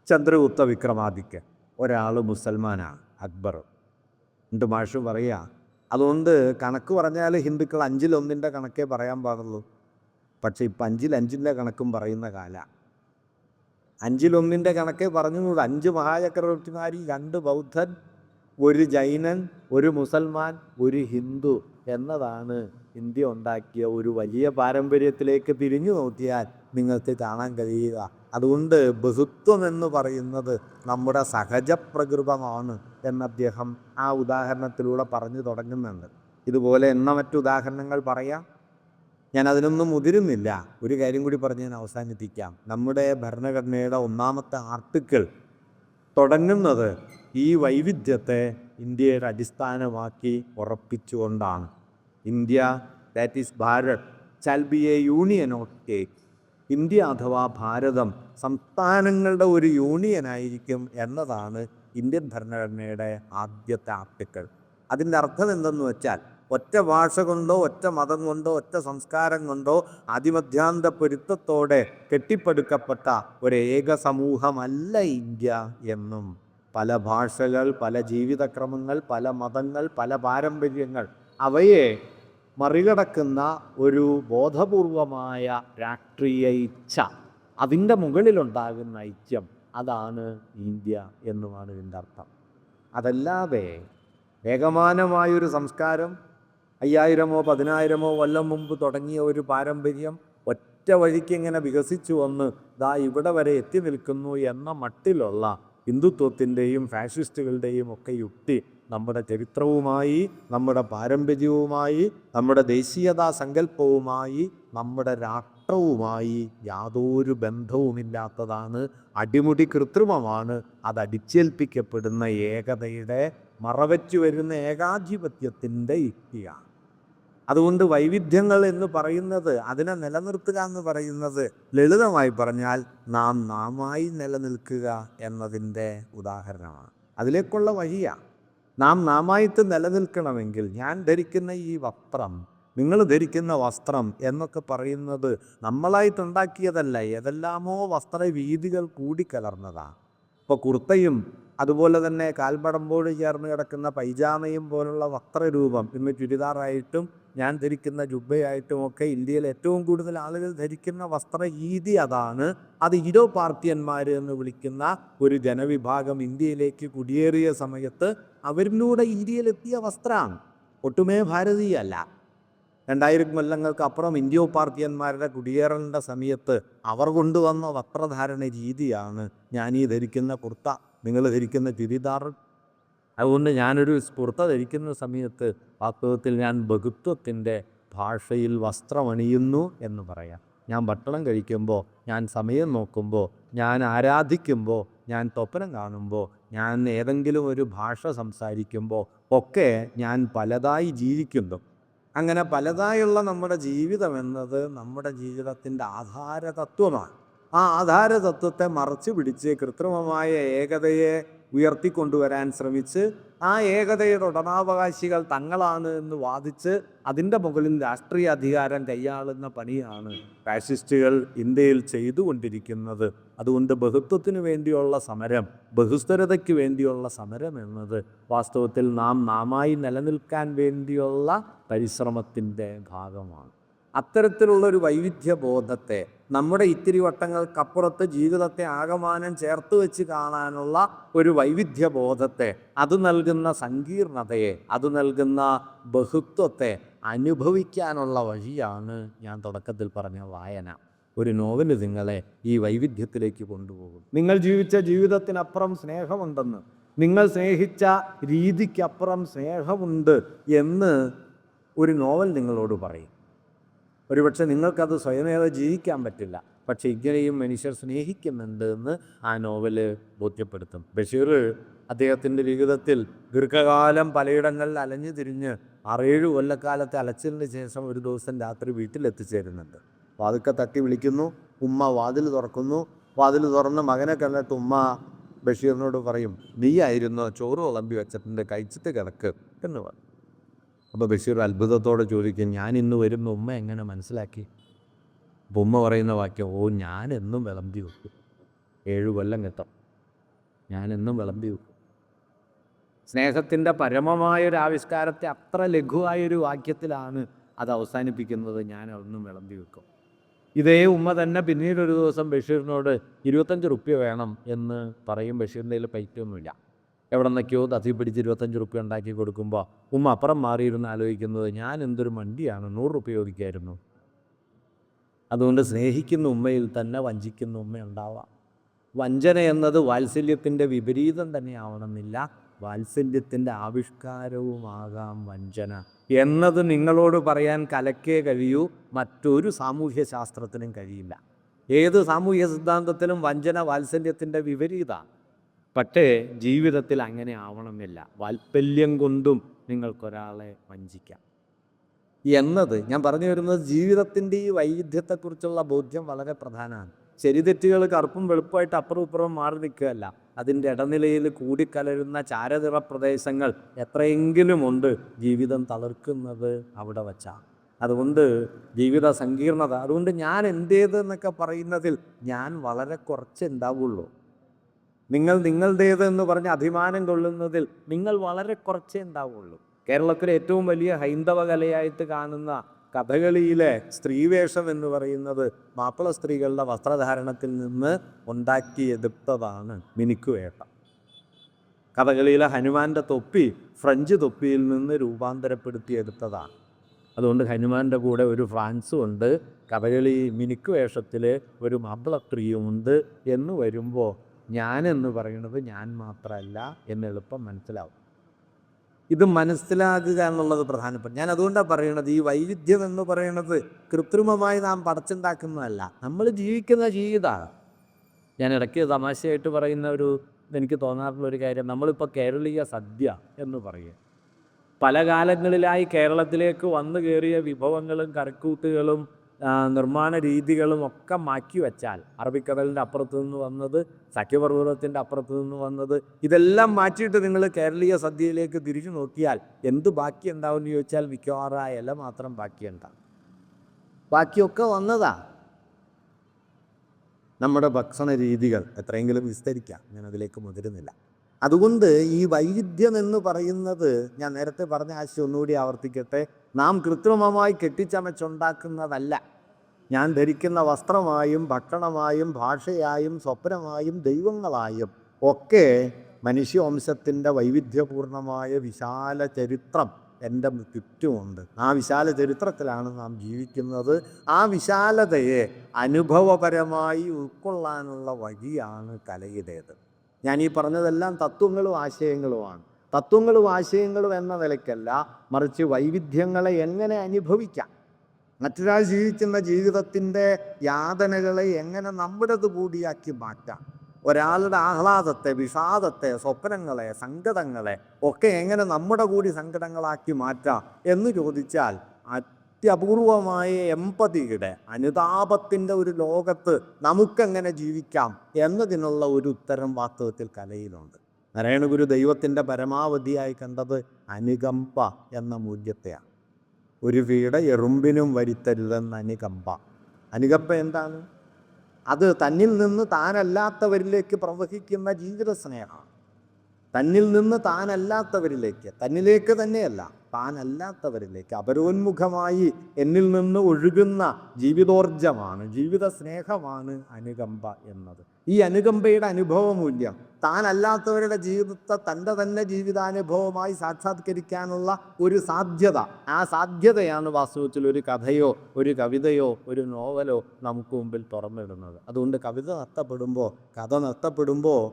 ചന്ദ്രഗുപ്ത വിക്രമാദിത്യൻ. ഒരാൾ മുസൽമാനാണ്, അക്ബർ. എന്നിട്ട് മാഷ് പറയുക, അതുകൊണ്ട് കണക്ക് പറഞ്ഞാൽ ഹിന്ദുക്കൾ 5-1 കണക്കേ പറയാൻ പാടുള്ളൂ. പക്ഷേ ഇപ്പം 5-5 കണക്കും പറയുന്ന കാലമാണ്. 5-1 കണക്കേ പറഞ്ഞുകൂടാ. 5 മഹാചക്രവർത്തിമാരിൽ 2 ബൗദ്ധൻ, 1 ജൈനൻ, 1 മുസൽമാൻ, 1 ഹിന്ദു എന്നതാണ് ഇന്ത്യ ഉണ്ടാക്കിയ ഒരു വലിയ പാരമ്പര്യത്തിലേക്ക് തിരിഞ്ഞു നോക്കിയാൽ നിങ്ങൾക്ക് കാണാൻ കഴിയുക. അതുകൊണ്ട് ബഹുത്വം എന്ന് പറയുന്നത് നമ്മുടെ സഹജപ്രകൃതമാണ് എന്ന് അദ്ദേഹം ആ ഉദാഹരണത്തിലൂടെ പറഞ്ഞു തുടങ്ങുന്നുണ്ട്. ഇതുപോലെ മറ്റു ഉദാഹരണങ്ങൾ പറയാം. ഞാൻ അതിനൊന്നും മുതിരുന്നില്ല. ഒരു കാര്യം കൂടി പറഞ്ഞ് ഞാൻ അവസാനിപ്പിക്കാം. നമ്മുടെ ഭരണഘടനയുടെ 1-ാമത്തെ ആർട്ടിക്കിൾ തുടങ്ങുന്നത് ഈ വൈവിധ്യത്തെ ഇന്ത്യയുടെ അടിസ്ഥാനമാക്കി ഉറപ്പിച്ചുകൊണ്ടാണ്. India, that is Bharat, shall be a union of states. India അഥവാ ഭാരതം സംസ്ഥാനങ്ങളുടെ ഒരു യൂണിയനായിരിക്കും എന്നതാണ് ഇന്ത്യൻ ഭരണഘടനയുടെ ആദ്യത്തെ ആർട്ടിക്കിൾ. അതിൻ്റെ അർത്ഥം എന്തെന്ന് വെച്ചാൽ, ഒറ്റ ഭാഷ കൊണ്ടോ ഒറ്റ മതം കൊണ്ടോ ഒറ്റ സംസ്കാരം കൊണ്ടോ അതിമധ്യാന്ത പൊരുത്തത്തോടെ കെട്ടിപ്പടുക്കപ്പെട്ട ഒരേക സമൂഹമല്ല ഇന്ത്യ എന്നും, പല ഭാഷകൾ, പല ജീവിതക്രമങ്ങൾ, പല മതങ്ങൾ, പല പാരമ്പര്യങ്ങൾ, അവയെ മറികടക്കുന്ന ഒരു ബോധപൂർവമായ രാഷ്ട്രീയ ഇച്ഛ, അതിൻ്റെ മുകളിലുണ്ടാകുന്ന ഐക്യം, അതാണ് ഇന്ത്യ എന്നുമാണ് ഇതിൻ്റെ അർത്ഥം. അതല്ലാതെ ഏകമാനമായൊരു സംസ്കാരം 5000-ഓ 10000-ഓ കൊല്ലം മുമ്പ് തുടങ്ങിയ ഒരു പാരമ്പര്യം ഒറ്റ വഴിക്ക് ഇങ്ങനെ വികസിച്ചു വന്ന് ദാ ഇവിടെ വരെ എത്തി നിൽക്കുന്നു എന്ന മട്ടിലുള്ള ഹിന്ദുത്വത്തിൻ്റെയും ഫാഷിസ്റ്റുകളുടെയും ഒക്കെ യുക്തി നമ്മുടെ ചരിത്രവുമായി, നമ്മുടെ പാരമ്പര്യവുമായി, നമ്മുടെ ദേശീയതാ സങ്കല്പവുമായി, നമ്മുടെ രാഷ്ട്രവുമായി യാതൊരു ബന്ധവുമില്ലാത്തതാണ്. അടിമുടി കൃത്രിമമാണ്. അത് അടിച്ചേൽപ്പിക്കപ്പെടുന്ന ഏകതയുടെ മറവച്ചു വരുന്ന ഏകാധിപത്യത്തിൻ്റെ യുക്തിയാണ്. അതുകൊണ്ട് വൈവിധ്യങ്ങൾ എന്ന് പറയുന്നത്, അതിനെ നിലനിർത്തുക എന്ന് പറയുന്നത്, ലളിതമായി പറഞ്ഞാൽ നാം നാമായി നിലനിൽക്കുക എന്നതിൻ്റെ ഉദാഹരണമാണ്. അതിലേക്കുള്ള വഴിയാണ്. നാം നാമായിട്ട് നിലനിൽക്കണമെങ്കിൽ ഞാൻ ധരിക്കുന്ന ഈ വസ്ത്രം, നിങ്ങൾ ധരിക്കുന്ന വസ്ത്രം എന്നൊക്കെ പറയുന്നത് നമ്മളായിട്ടുണ്ടാക്കിയതല്ല, ഏതെല്ലാമോ വസ്ത്രരീതികൾ കൂടിക്കലർന്നതാണ്. ഇപ്പോൾ കുർത്തയും അതുപോലെ തന്നെ കാൽമടമ്പോട് ചേർന്ന് കിടക്കുന്ന പൈജാമയും പോലുള്ള വസ്ത്രരൂപം ഇന്ന് ചുരിദാറായിട്ടും ഞാൻ ധരിക്കുന്ന ജുബ്ബയായിട്ടുമൊക്കെ ഇന്ത്യയിൽ ഏറ്റവും കൂടുതൽ ആളുകൾ ധരിക്കുന്ന വസ്ത്രരീതി അതാണ്. അത് ഈരോ പാർട്ടിയന്മാർ എന്ന് വിളിക്കുന്ന ഒരു ജനവിഭാഗം ഇന്ത്യയിലേക്ക് കുടിയേറിയ സമയത്ത് അവരിലൂടെ ഇന്ത്യയിലെത്തിയ വസ്ത്രമാണ്, ഒട്ടുമേ ഭാരതീയല്ല. 2000 കൊല്ലങ്ങൾക്ക് അപ്പുറം ഇന്ത്യോ പാർട്ടിയന്മാരുടെ കുടിയേറലിൻ്റെ സമയത്ത് അവർ കൊണ്ടുവന്ന വസ്ത്രധാരണ രീതിയാണ് ഞാൻ ഈ ധരിക്കുന്ന കുർത്ത, നിങ്ങൾ ധരിക്കുന്ന ചുരിദാർ. അതുകൊണ്ട് ഞാനൊരു കുർത്ത ധരിക്കുന്ന സമയത്ത് വാസ്തവത്തിൽ ഞാൻ ബഹുത്വത്തിൻ്റെ ഭാഷയിൽ വസ്ത്രമണിയുന്നു എന്ന് പറയാം. ഞാൻ ഭക്ഷണം കഴിക്കുമ്പോൾ, ഞാൻ സമയം നോക്കുമ്പോൾ, ഞാൻ ആരാധിക്കുമ്പോൾ, ഞാൻ സ്വപ്നം കാണുമ്പോൾ, ഞാൻ ഏതെങ്കിലും ഒരു ഭാഷ സംസാരിക്കുമ്പോൾ ഒക്കെ ഞാൻ പലതായി ജീവിക്കുന്നു. അങ്ങനെ പലതായുള്ള നമ്മുടെ ജീവിതം എന്നത് നമ്മുടെ ജീവിതത്തിൻ്റെ ആധാരതത്വമാണ്. ആ ആധാരതത്വത്തെ മറച്ചു പിടിച്ച് കൃത്രിമമായ ഏകതയെ ഉയർത്തിക്കൊണ്ടുവരാൻ ശ്രമിച്ച് ആ ഏകതയുടെ ഉടമാവകാശികൾ തങ്ങളാണ് എന്ന് വാദിച്ച് അതിൻ്റെ മുകളിൽ രാഷ്ട്രീയ അധികാരം കൈയാളുന്ന പണിയാണ് ഫാസിസ്റ്റുകൾ ഇന്ത്യയിൽ ചെയ്തുകൊണ്ടിരിക്കുന്നത്. അതുകൊണ്ട് ബഹുത്വത്തിന് വേണ്ടിയുള്ള സമരം, ബഹുസ്വരതയ്ക്ക് വേണ്ടിയുള്ള സമരം എന്നത് വാസ്തവത്തിൽ നാമായി നിലനിൽക്കാൻ വേണ്ടിയുള്ള പരിശ്രമത്തിൻ്റെ ഭാഗമാണ്. അത്തരത്തിലുള്ളൊരു വൈവിധ്യബോധത്തെ, നമ്മുടെ ഇത്തിരി വട്ടങ്ങൾക്കപ്പുറത്ത് ജീവിതത്തെ ആകമാനം ചേർത്ത് വെച്ച് കാണാനുള്ള ഒരു വൈവിധ്യബോധത്തെ, അത് നൽകുന്ന സങ്കീർണതയെ, അത് നൽകുന്ന ബഹുത്വത്തെ അനുഭവിക്കാനുള്ള വഴിയാണ് ഞാൻ തുടക്കത്തിൽ പറഞ്ഞ വായന. ഒരു നോവല് നിങ്ങളെ ഈ വൈവിധ്യത്തിലേക്ക് കൊണ്ടുപോകും. നിങ്ങൾ ജീവിച്ച ജീവിതത്തിനപ്പുറം സ്നേഹമുണ്ടെന്ന്, നിങ്ങൾ സ്നേഹിച്ച രീതിക്കപ്പുറം സ്നേഹമുണ്ട് എന്ന് ഒരു നോവൽ നിങ്ങളോട് പറയും. ഒരുപക്ഷെ നിങ്ങൾക്കത് സ്വയമേവ ജീവിക്കാൻ പറ്റില്ല, പക്ഷെ ഇങ്ങനെയും മനുഷ്യർ സ്നേഹിക്കുന്നുണ്ട് എന്ന് ആ നോവല് ബോധ്യപ്പെടുത്തും. ബഷീർ അദ്ദേഹത്തിൻ്റെ ജീവിതത്തിൽ ദീർഘകാലം പലയിടങ്ങളിൽ അലഞ്ഞു തിരിഞ്ഞ് 6-7 കൊല്ലക്കാലത്തെ അലച്ചിലിന് ശേഷം ഒരു ദിവസം രാത്രി വീട്ടിലെത്തിച്ചേരുന്നുണ്ട്. വാതിൽക്ക തട്ടി വിളിക്കുന്നു, ഉമ്മ വാതിൽ തുറക്കുന്നു. വാതിൽ തുറന്ന് മകനെ കണ്ടിട്ട് ഉമ്മ ബഷീറിനോട് പറയും, നീയായിരുന്നോ ചോറ് വിളമ്പി വെച്ചിട്ടുണ്ട്, കഴിച്ചിട്ട് കിടക്ക് എന്ന് പറയും. അപ്പോൾ ബഷീർ അത്ഭുതത്തോടെ ചോദിക്കും, ഞാൻ ഇന്ന് വരുന്ന ഉമ്മ എങ്ങനെ മനസ്സിലാക്കി? അപ്പോൾ ഉമ്മ പറയുന്ന വാക്യം, ഞാൻ എന്നും വിളമ്പി വെക്കും, 7 കൊല്ലം കെട്ടം ഞാനെന്നും വിളമ്പി വെക്കും. സ്നേഹത്തിൻ്റെ പരമമായൊരു ആവിഷ്കാരത്തെ അത്ര ലഘുവായൊരു വാക്യത്തിലാണ് അത് അവസാനിപ്പിക്കുന്നത്, ഞാൻ എന്നും വിളമ്പി വെക്കും. ഇതേ ഉമ്മ തന്നെ പിന്നീടൊരു ദിവസം ബഷീറിനോട് 25 റുപ്യ വേണം എന്ന് പറയും. ബഷീറിൻ്റെ കയ്യിൽ പൈറ്റൊന്നുമില്ല. എവിടെ നിന്നൊക്കെയോ തത്തി പിടിച്ച് 25 റുപ്യ ഉണ്ടാക്കി കൊടുക്കുമ്പോൾ ഉമ്മ അപ്പുറം മാറിയിരുന്ന് ആലോചിക്കുന്നത്, ഞാൻ എന്തൊരു മണ്ടിയാണ്, 100 റുപ്യ ചോദിക്കായിരുന്നു. അതുകൊണ്ട് സ്നേഹിക്കുന്ന ഉമ്മയിൽ തന്നെ വഞ്ചിക്കുന്ന ഉമ്മ ഉണ്ടാവാം. വഞ്ചന എന്നത് വാത്സല്യത്തിൻ്റെ വിപരീതം തന്നെ ആവണമെന്നില്ല, വാത്സല്യത്തിൻ്റെ ആവിഷ്കാരവുമാകാം വഞ്ചന എന്നത് നിങ്ങളോട് പറയാൻ കലക്കേ കഴിയൂ, മറ്റൊരു സാമൂഹ്യ ശാസ്ത്രത്തിനും കഴിയില്ല. ഏത് സാമൂഹ്യ സിദ്ധാന്തത്തിലും വഞ്ചന വാത്സല്യത്തിൻ്റെ വിപരീതമാണ്. പക്ഷേ ജീവിതത്തിൽ അങ്ങനെ ആവണമെന്നില്ല. വാത്സല്യം കൊണ്ടും നിങ്ങൾക്കൊരാളെ വഞ്ചിക്കാം എന്നത് ഞാൻ പറഞ്ഞു വരുന്നത്, ജീവിതത്തിൻ്റെ ഈ വൈവിധ്യത്തെക്കുറിച്ചുള്ള ബോധ്യം വളരെ പ്രധാനമാണ്. ശരിതെറ്റുകൾ കറുപ്പും വെളുപ്പമായിട്ട് അപ്പുറം ഇപ്പുറം മാറി നിൽക്കുകയല്ല, അതിൻ്റെ ഇടനിലയിൽ കൂടിക്കലരുന്ന ചാരനിറ പ്രദേശങ്ങൾ എത്രയെങ്കിലും ഉണ്ട് ജീവിതം തളർക്കുന്നത് അവിടെ വച്ചാണ്. അതുകൊണ്ട് ജീവിത സങ്കീർണത, അതുകൊണ്ട് ഞാൻ എൻ്റേത് എന്നൊക്കെ പറയുന്നതിൽ ഞാൻ വളരെ കുറച്ച് ഉണ്ടാവുള്ളൂ. നിങ്ങൾ നിങ്ങളുടേത് എന്ന് പറഞ്ഞ് അഭിമാനം കൊള്ളുന്നതിൽ നിങ്ങൾ വളരെ കുറച്ചേ ഉണ്ടാവുള്ളൂ. കേരളത്തിലെ ഏറ്റവും വലിയ ഹൈന്ദവ കലയായിട്ട് കാണുന്ന കഥകളിയിലെ സ്ത്രീവേഷം എന്ന് പറയുന്നത് മാപ്പിള സ്ത്രീകളുടെ വസ്ത്രധാരണത്തിൽ നിന്ന് ഉണ്ടാക്കിയെടുത്തതാണ് മിനുക്കുവേഷം. കഥകളിയിലെ ഹനുമാൻ്റെ തൊപ്പി ഫ്രഞ്ച് തൊപ്പിയിൽ നിന്ന് രൂപാന്തരപ്പെടുത്തിയെടുത്തതാണ്. അതുകൊണ്ട് ഹനുമാൻ്റെ കൂടെ ഒരു ഫ്രാൻസും ഉണ്ട്, കഥകളി മിനുക്കുവേഷത്തിൽ ഒരു മാപ്പിള സ്ത്രീയുമുണ്ട് എന്ന് വരുമ്പോൾ ഞാനെന്ന് പറയുന്നത് ഞാൻ മാത്രമല്ല എന്ന് എളുപ്പം മനസ്സിലാവും. ഇത് മനസ്സിലാക്കുക എന്നുള്ളത് പ്രധാനപ്പെട്ട. ഞാൻ അതുകൊണ്ടാണ് പറയുന്നത്, ഈ വൈവിധ്യം എന്ന് പറയുന്നത് കൃത്രിമമായി നാം പടച്ചുണ്ടാക്കുന്നതല്ല, നമ്മൾ ജീവിക്കുന്ന ജീവിതമാണ്. ഞാൻ ഇടയ്ക്ക് തമാശയായിട്ട് പറയുന്ന എനിക്ക് തോന്നാറുള്ളൊരു കാര്യം, നമ്മളിപ്പോൾ കേരളീയ സദ്യ എന്ന് പറയും. പല കാലങ്ങളിലായി കേരളത്തിലേക്ക് വന്നു കയറിയ വിഭവങ്ങളും കറിക്കൂട്ടുകളും നിർമ്മാണ രീതികളും ഒക്കെ മാറ്റി വച്ചാൽ, അറബിക്കടലിൻ്റെ അപ്പുറത്ത് നിന്ന് വന്നത്, സഖ്യപർവ്വതത്തിൻ്റെ അപ്പുറത്ത് നിന്ന് വന്നത്, ഇതെല്ലാം മാറ്റിയിട്ട് നിങ്ങൾ കേരളീയ സദ്യയിലേക്ക് തിരിച്ചു നോക്കിയാൽ എന്ത് ബാക്കി ഉണ്ടാവും എന്ന് ചോദിച്ചാൽ മിക്കവാറും ആ ഇല മാത്രം ബാക്കിയുണ്ടാകും. ബാക്കിയൊക്കെ വന്നതാ. നമ്മുടെ ഭക്ഷണ രീതികൾ എത്രയെങ്കിലും വിസ്തരിക്കാം, ഞാൻ അതിലേക്ക് മുതിരുന്നില്ല. അതുകൊണ്ട് ഈ വൈവിധ്യം എന്ന് പറയുന്നത്, ഞാൻ നേരത്തെ പറഞ്ഞ ആശയം ഒന്നുകൂടി ആവർത്തിക്കട്ടെ, നാം കൃത്രിമമായി കെട്ടിച്ചമച്ചുണ്ടാക്കുന്നതല്ല. ഞാൻ ധരിക്കുന്ന വസ്ത്രമായും ഭക്ഷണമായും ഭാഷയായും സ്വപ്നമായും ദൈവങ്ങളായും ഒക്കെ മനുഷ്യവംശത്തിൻ്റെ വൈവിധ്യപൂർണമായ വിശാല ചരിത്രം എൻ്റെ ചുറ്റുമുണ്ട്. ആ വിശാല ചരിത്രത്തിലാണ് നാം ജീവിക്കുന്നത്. ആ വിശാലതയെ അനുഭവപരമായി ഉൾക്കൊള്ളാനുള്ള വഴിയാണ് കലയുടേത്. ഞാൻ ഈ പറഞ്ഞതെല്ലാം തത്വങ്ങളും ആശയങ്ങളുമാണ്. തത്വങ്ങളും ആശയങ്ങളും എന്ന നിലയ്ക്കല്ല, മറിച്ച് വൈവിധ്യങ്ങളെ എങ്ങനെ അനുഭവിക്കാം, മറ്റൊരാൾ ജീവിക്കുന്ന ജീവിതത്തിൻ്റെ യാതനകളെ എങ്ങനെ നമ്മുടേത് കൂടിയാക്കി മാറ്റാം, ഒരാളുടെ ആഹ്ലാദത്തെ, വിഷാദത്തെ, സ്വപ്നങ്ങളെ, സങ്കടങ്ങളെ ഒക്കെ എങ്ങനെ നമ്മുടെ കൂടി സങ്കടങ്ങളാക്കി മാറ്റാം എന്ന് ചോദിച്ചാൽ, അത്യപൂർവമായ എമ്പതിയുടെ, അനുതാപത്തിൻ്റെ ഒരു ലോകത്ത് നമുക്കെങ്ങനെ ജീവിക്കാം എന്നതിനുള്ള ഒരു ഉത്തരം വാസ്തവത്തിൽ കലയിലുണ്ട്. നാരായണഗുരു ദൈവത്തിൻ്റെ പരമാവധിയായി കണ്ടത് അനുകമ്പ എന്ന മൂല്യത്തെയാണ്. ഒരു വീട് എറുമ്പിനും വരുത്തരുതെന്ന് അനുകമ്പ. അനുകമ്പ എന്താണ്? അത് തന്നിൽ നിന്ന് താനല്ലാത്തവരിലേക്ക് പ്രവഹിക്കുന്ന ജീവിത സ്നേഹമാണ്. തന്നിൽ നിന്ന് താനല്ലാത്തവരിലേക്ക്, തന്നിലേക്ക് തന്നെയല്ല, താനല്ലാത്തവരിലേക്ക് അപരോന്മുഖമായി എന്നിൽ നിന്ന് ഒഴുകുന്ന ജീവിതോർജമാണ്, ജീവിത സ്നേഹമാണ് അനുകമ്പ എന്നത്. ഈ അനുകമ്പയുടെ അനുഭവമൂല്യം താനല്ലാത്തവരുടെ ജീവിതത്തെ തൻ്റെ തന്നെ ജീവിതാനുഭവമായി സാക്ഷാത്കരിക്കാനുള്ള ഒരു സാധ്യത, ആ സാധ്യതയാണ് വാസ്തവത്തിൽ ഒരു കഥയോ ഒരു കവിതയോ ഒരു നോവലോ നമുക്ക് മുമ്പിൽ തുറന്നിടുന്നത്. അതുകൊണ്ട് കവിത നഷ്ടപ്പെടുമ്പോൾ, കഥ നഷ്ടപ്പെടുമ്പോൾ,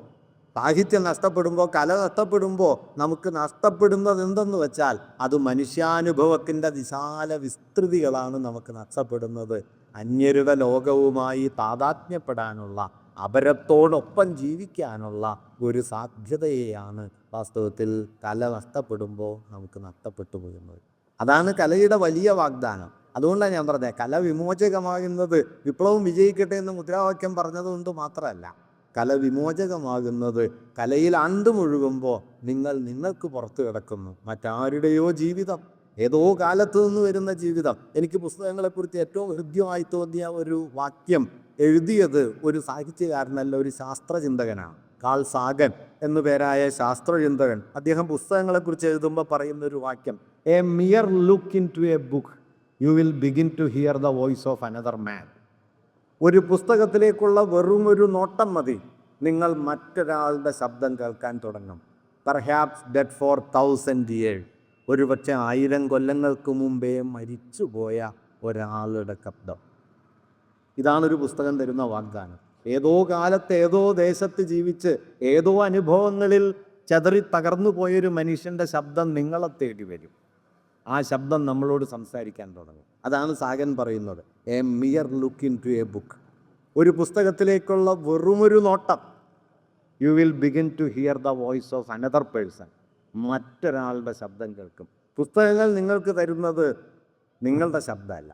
സാഹിത്യം നഷ്ടപ്പെടുമ്പോൾ, കല നഷ്ടപ്പെടുമ്പോൾ നമുക്ക് നഷ്ടപ്പെടുന്നത് എന്തെന്ന് വെച്ചാൽ അത് മനുഷ്യാനുഭവത്തിൻ്റെ വിശാല വിസ്തൃതികളാണ് നമുക്ക് നഷ്ടപ്പെടുന്നത്. അന്യരുടെ ലോകവുമായി താതാത്മ്യപ്പെടാനുള്ള, അപരത്തോടൊപ്പം ജീവിക്കാനുള്ള ഒരു സാധ്യതയെയാണ് വാസ്തവത്തിൽ കല നഷ്ടപ്പെടുമ്പോൾ നമുക്ക് നഷ്ടപ്പെട്ടു പോകുന്നത്. അതാണ് കലയുടെ വലിയ വാഗ്ദാനം. അതുകൊണ്ടാണ് ഞാൻ പറഞ്ഞത്, കല വിമോചകമാകുന്നത് വിപ്ലവം വിജയിക്കട്ടെ എന്ന് മുദ്രാവാക്യം പറഞ്ഞതുകൊണ്ട് മാത്രമല്ല, കല വിമോചകമാകുന്നത് കലയിൽ ആണ്ടുമുഴുകുമ്പോൾ നിങ്ങൾക്ക് പുറത്തു കിടക്കുന്നു മറ്റാരുടെയോ ജീവിതം, ഏതോ കാലത്ത് നിന്ന് വരുന്ന ജീവിതം. എനിക്ക് പുസ്തകങ്ങളെക്കുറിച്ച് ഏറ്റവും ഹൃദ്യമായി തോന്നിയ ഒരു വാക്യം എഴുതിയത് ഒരു സാഹിത്യകാരനല്ല, ഒരു ശാസ്ത്രചിന്തകനാണ്. കാൾ സാഗൻ എന്നു പേരായ ശാസ്ത്രചിന്തകൻ. അദ്ദേഹം പുസ്തകങ്ങളെക്കുറിച്ച് എഴുതുമ്പോൾ പറയുന്നൊരു വാക്യം, a mere look into a book you will begin to hear the voice of another man. ഒരു പുസ്തകത്തിലേക്കുള്ള വെറും ഒരു നോട്ടം മതി, നിങ്ങൾ മറ്റൊരാളുടെ ശബ്ദം കേൾക്കാൻ തുടങ്ങും. പെർഹാപ്സ് ഡെഡ് ഫോർ 1000 years, ഒരു പക്ഷേ 1000 കൊല്ലങ്ങൾക്ക് മുമ്പേ മരിച്ചുപോയ ഒരാളുടെ ശബ്ദം. ഇതാണൊരു പുസ്തകം തരുന്ന വാഗ്ദാനം. ഏതോ കാലത്ത് ഏതോ ദേശത്ത് ജീവിച്ച് ഏതോ അനുഭവങ്ങളിൽ ചെതറി തകർന്നു പോയൊരു മനുഷ്യൻ്റെ ശബ്ദം നിങ്ങളെ തേടി വരും. ആ ശബ്ദം നമ്മളോട് സംസാരിക്കാൻ തുടങ്ങും. അതാണ് സാഗൻ പറയുന്നത്, a mere look into a book. ഒരു പുസ്തകത്തിലേക്കുള്ള വെറുമൊരു നോട്ടം, you will begin to hear the voice of another person. മറ്റൊരാളുടെ ശബ്ദം കേൾക്കും. പുസ്തകങ്ങൾ നിങ്ങൾക്ക് തരുന്നത് നിങ്ങളുടെ ശബ്ദമല്ല,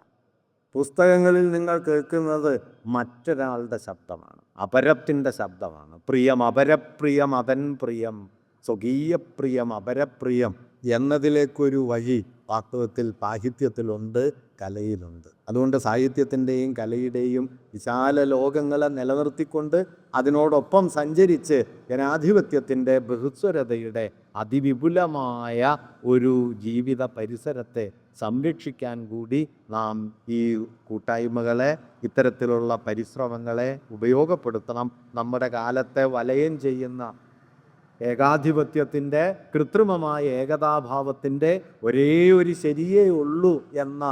പുസ്തകങ്ങളിൽ നിങ്ങൾ കേൾക്കുന്നത് മറ്റൊരാളുടെ ശബ്ദമാണ്, അപരത്തിൻ്റെ ശബ്ദമാണ്. പ്രിയം അപരപ്രിയം, അതൻ പ്രിയം, സ്വകീയപ്രിയം അപരപ്രിയം എന്നതിലേക്കൊരു വഴി വാസ്തവത്തിൽ സാഹിത്യത്തിലുണ്ട്, കലയിലുണ്ട്. അതുകൊണ്ട് സാഹിത്യത്തിൻ്റെയും കലയുടെയും വിശാല ലോകങ്ങളെ നിലനിർത്തിക്കൊണ്ട് അതിനോടൊപ്പം സഞ്ചരിച്ച് ജനാധിപത്യത്തിൻ്റെ ബഹുസ്വരതയുടെ അതിവിപുലമായ ഒരു ജീവിത പരിസരത്തെ സംരക്ഷിക്കാൻ കൂടി നാം ഈ കൂട്ടായ്മകളെ, ഇത്തരത്തിലുള്ള പരിശ്രമങ്ങളെ ഉപയോഗപ്പെടുത്തണം. നമ്മുടെ കാലത്തെ വലയം ചെയ്യുന്ന ഏകാധിപത്യത്തിൻ്റെ, കൃത്രിമമായ ഏകതാഭാവത്തിൻ്റെ ഒരേ ഒരു ശരിയേ ഉള്ളൂ എന്ന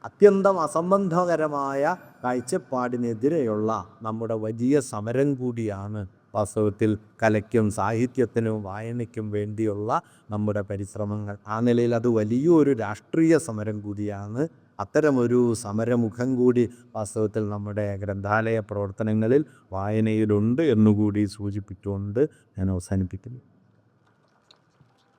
അത്യന്തം അസംബന്ധകരമായ കാഴ്ചപ്പാടിനെതിരെയുള്ള നമ്മുടെ വലിയ സമരം കൂടിയാണ് വാസ്തവത്തിൽ കലയ്ക്കും സാഹിത്യത്തിനും വായനയ്ക്കും വേണ്ടിയുള്ള നമ്മുടെ പരിശ്രമങ്ങൾ. ആ നിലയിൽ അത് വലിയൊരു രാഷ്ട്രീയ സമരം കൂടിയാണ്. അത്തരമൊരു സമരമുഖം കൂടി വാസ്തവത്തിൽ നമ്മുടെ ഗ്രന്ഥാലയ പ്രവർത്തനങ്ങളിൽ വായനയിലുണ്ട് എന്നുകൂടി സൂചിപ്പിച്ചുകൊണ്ട് ഞാൻ അവസാനിപ്പിക്കുന്നു.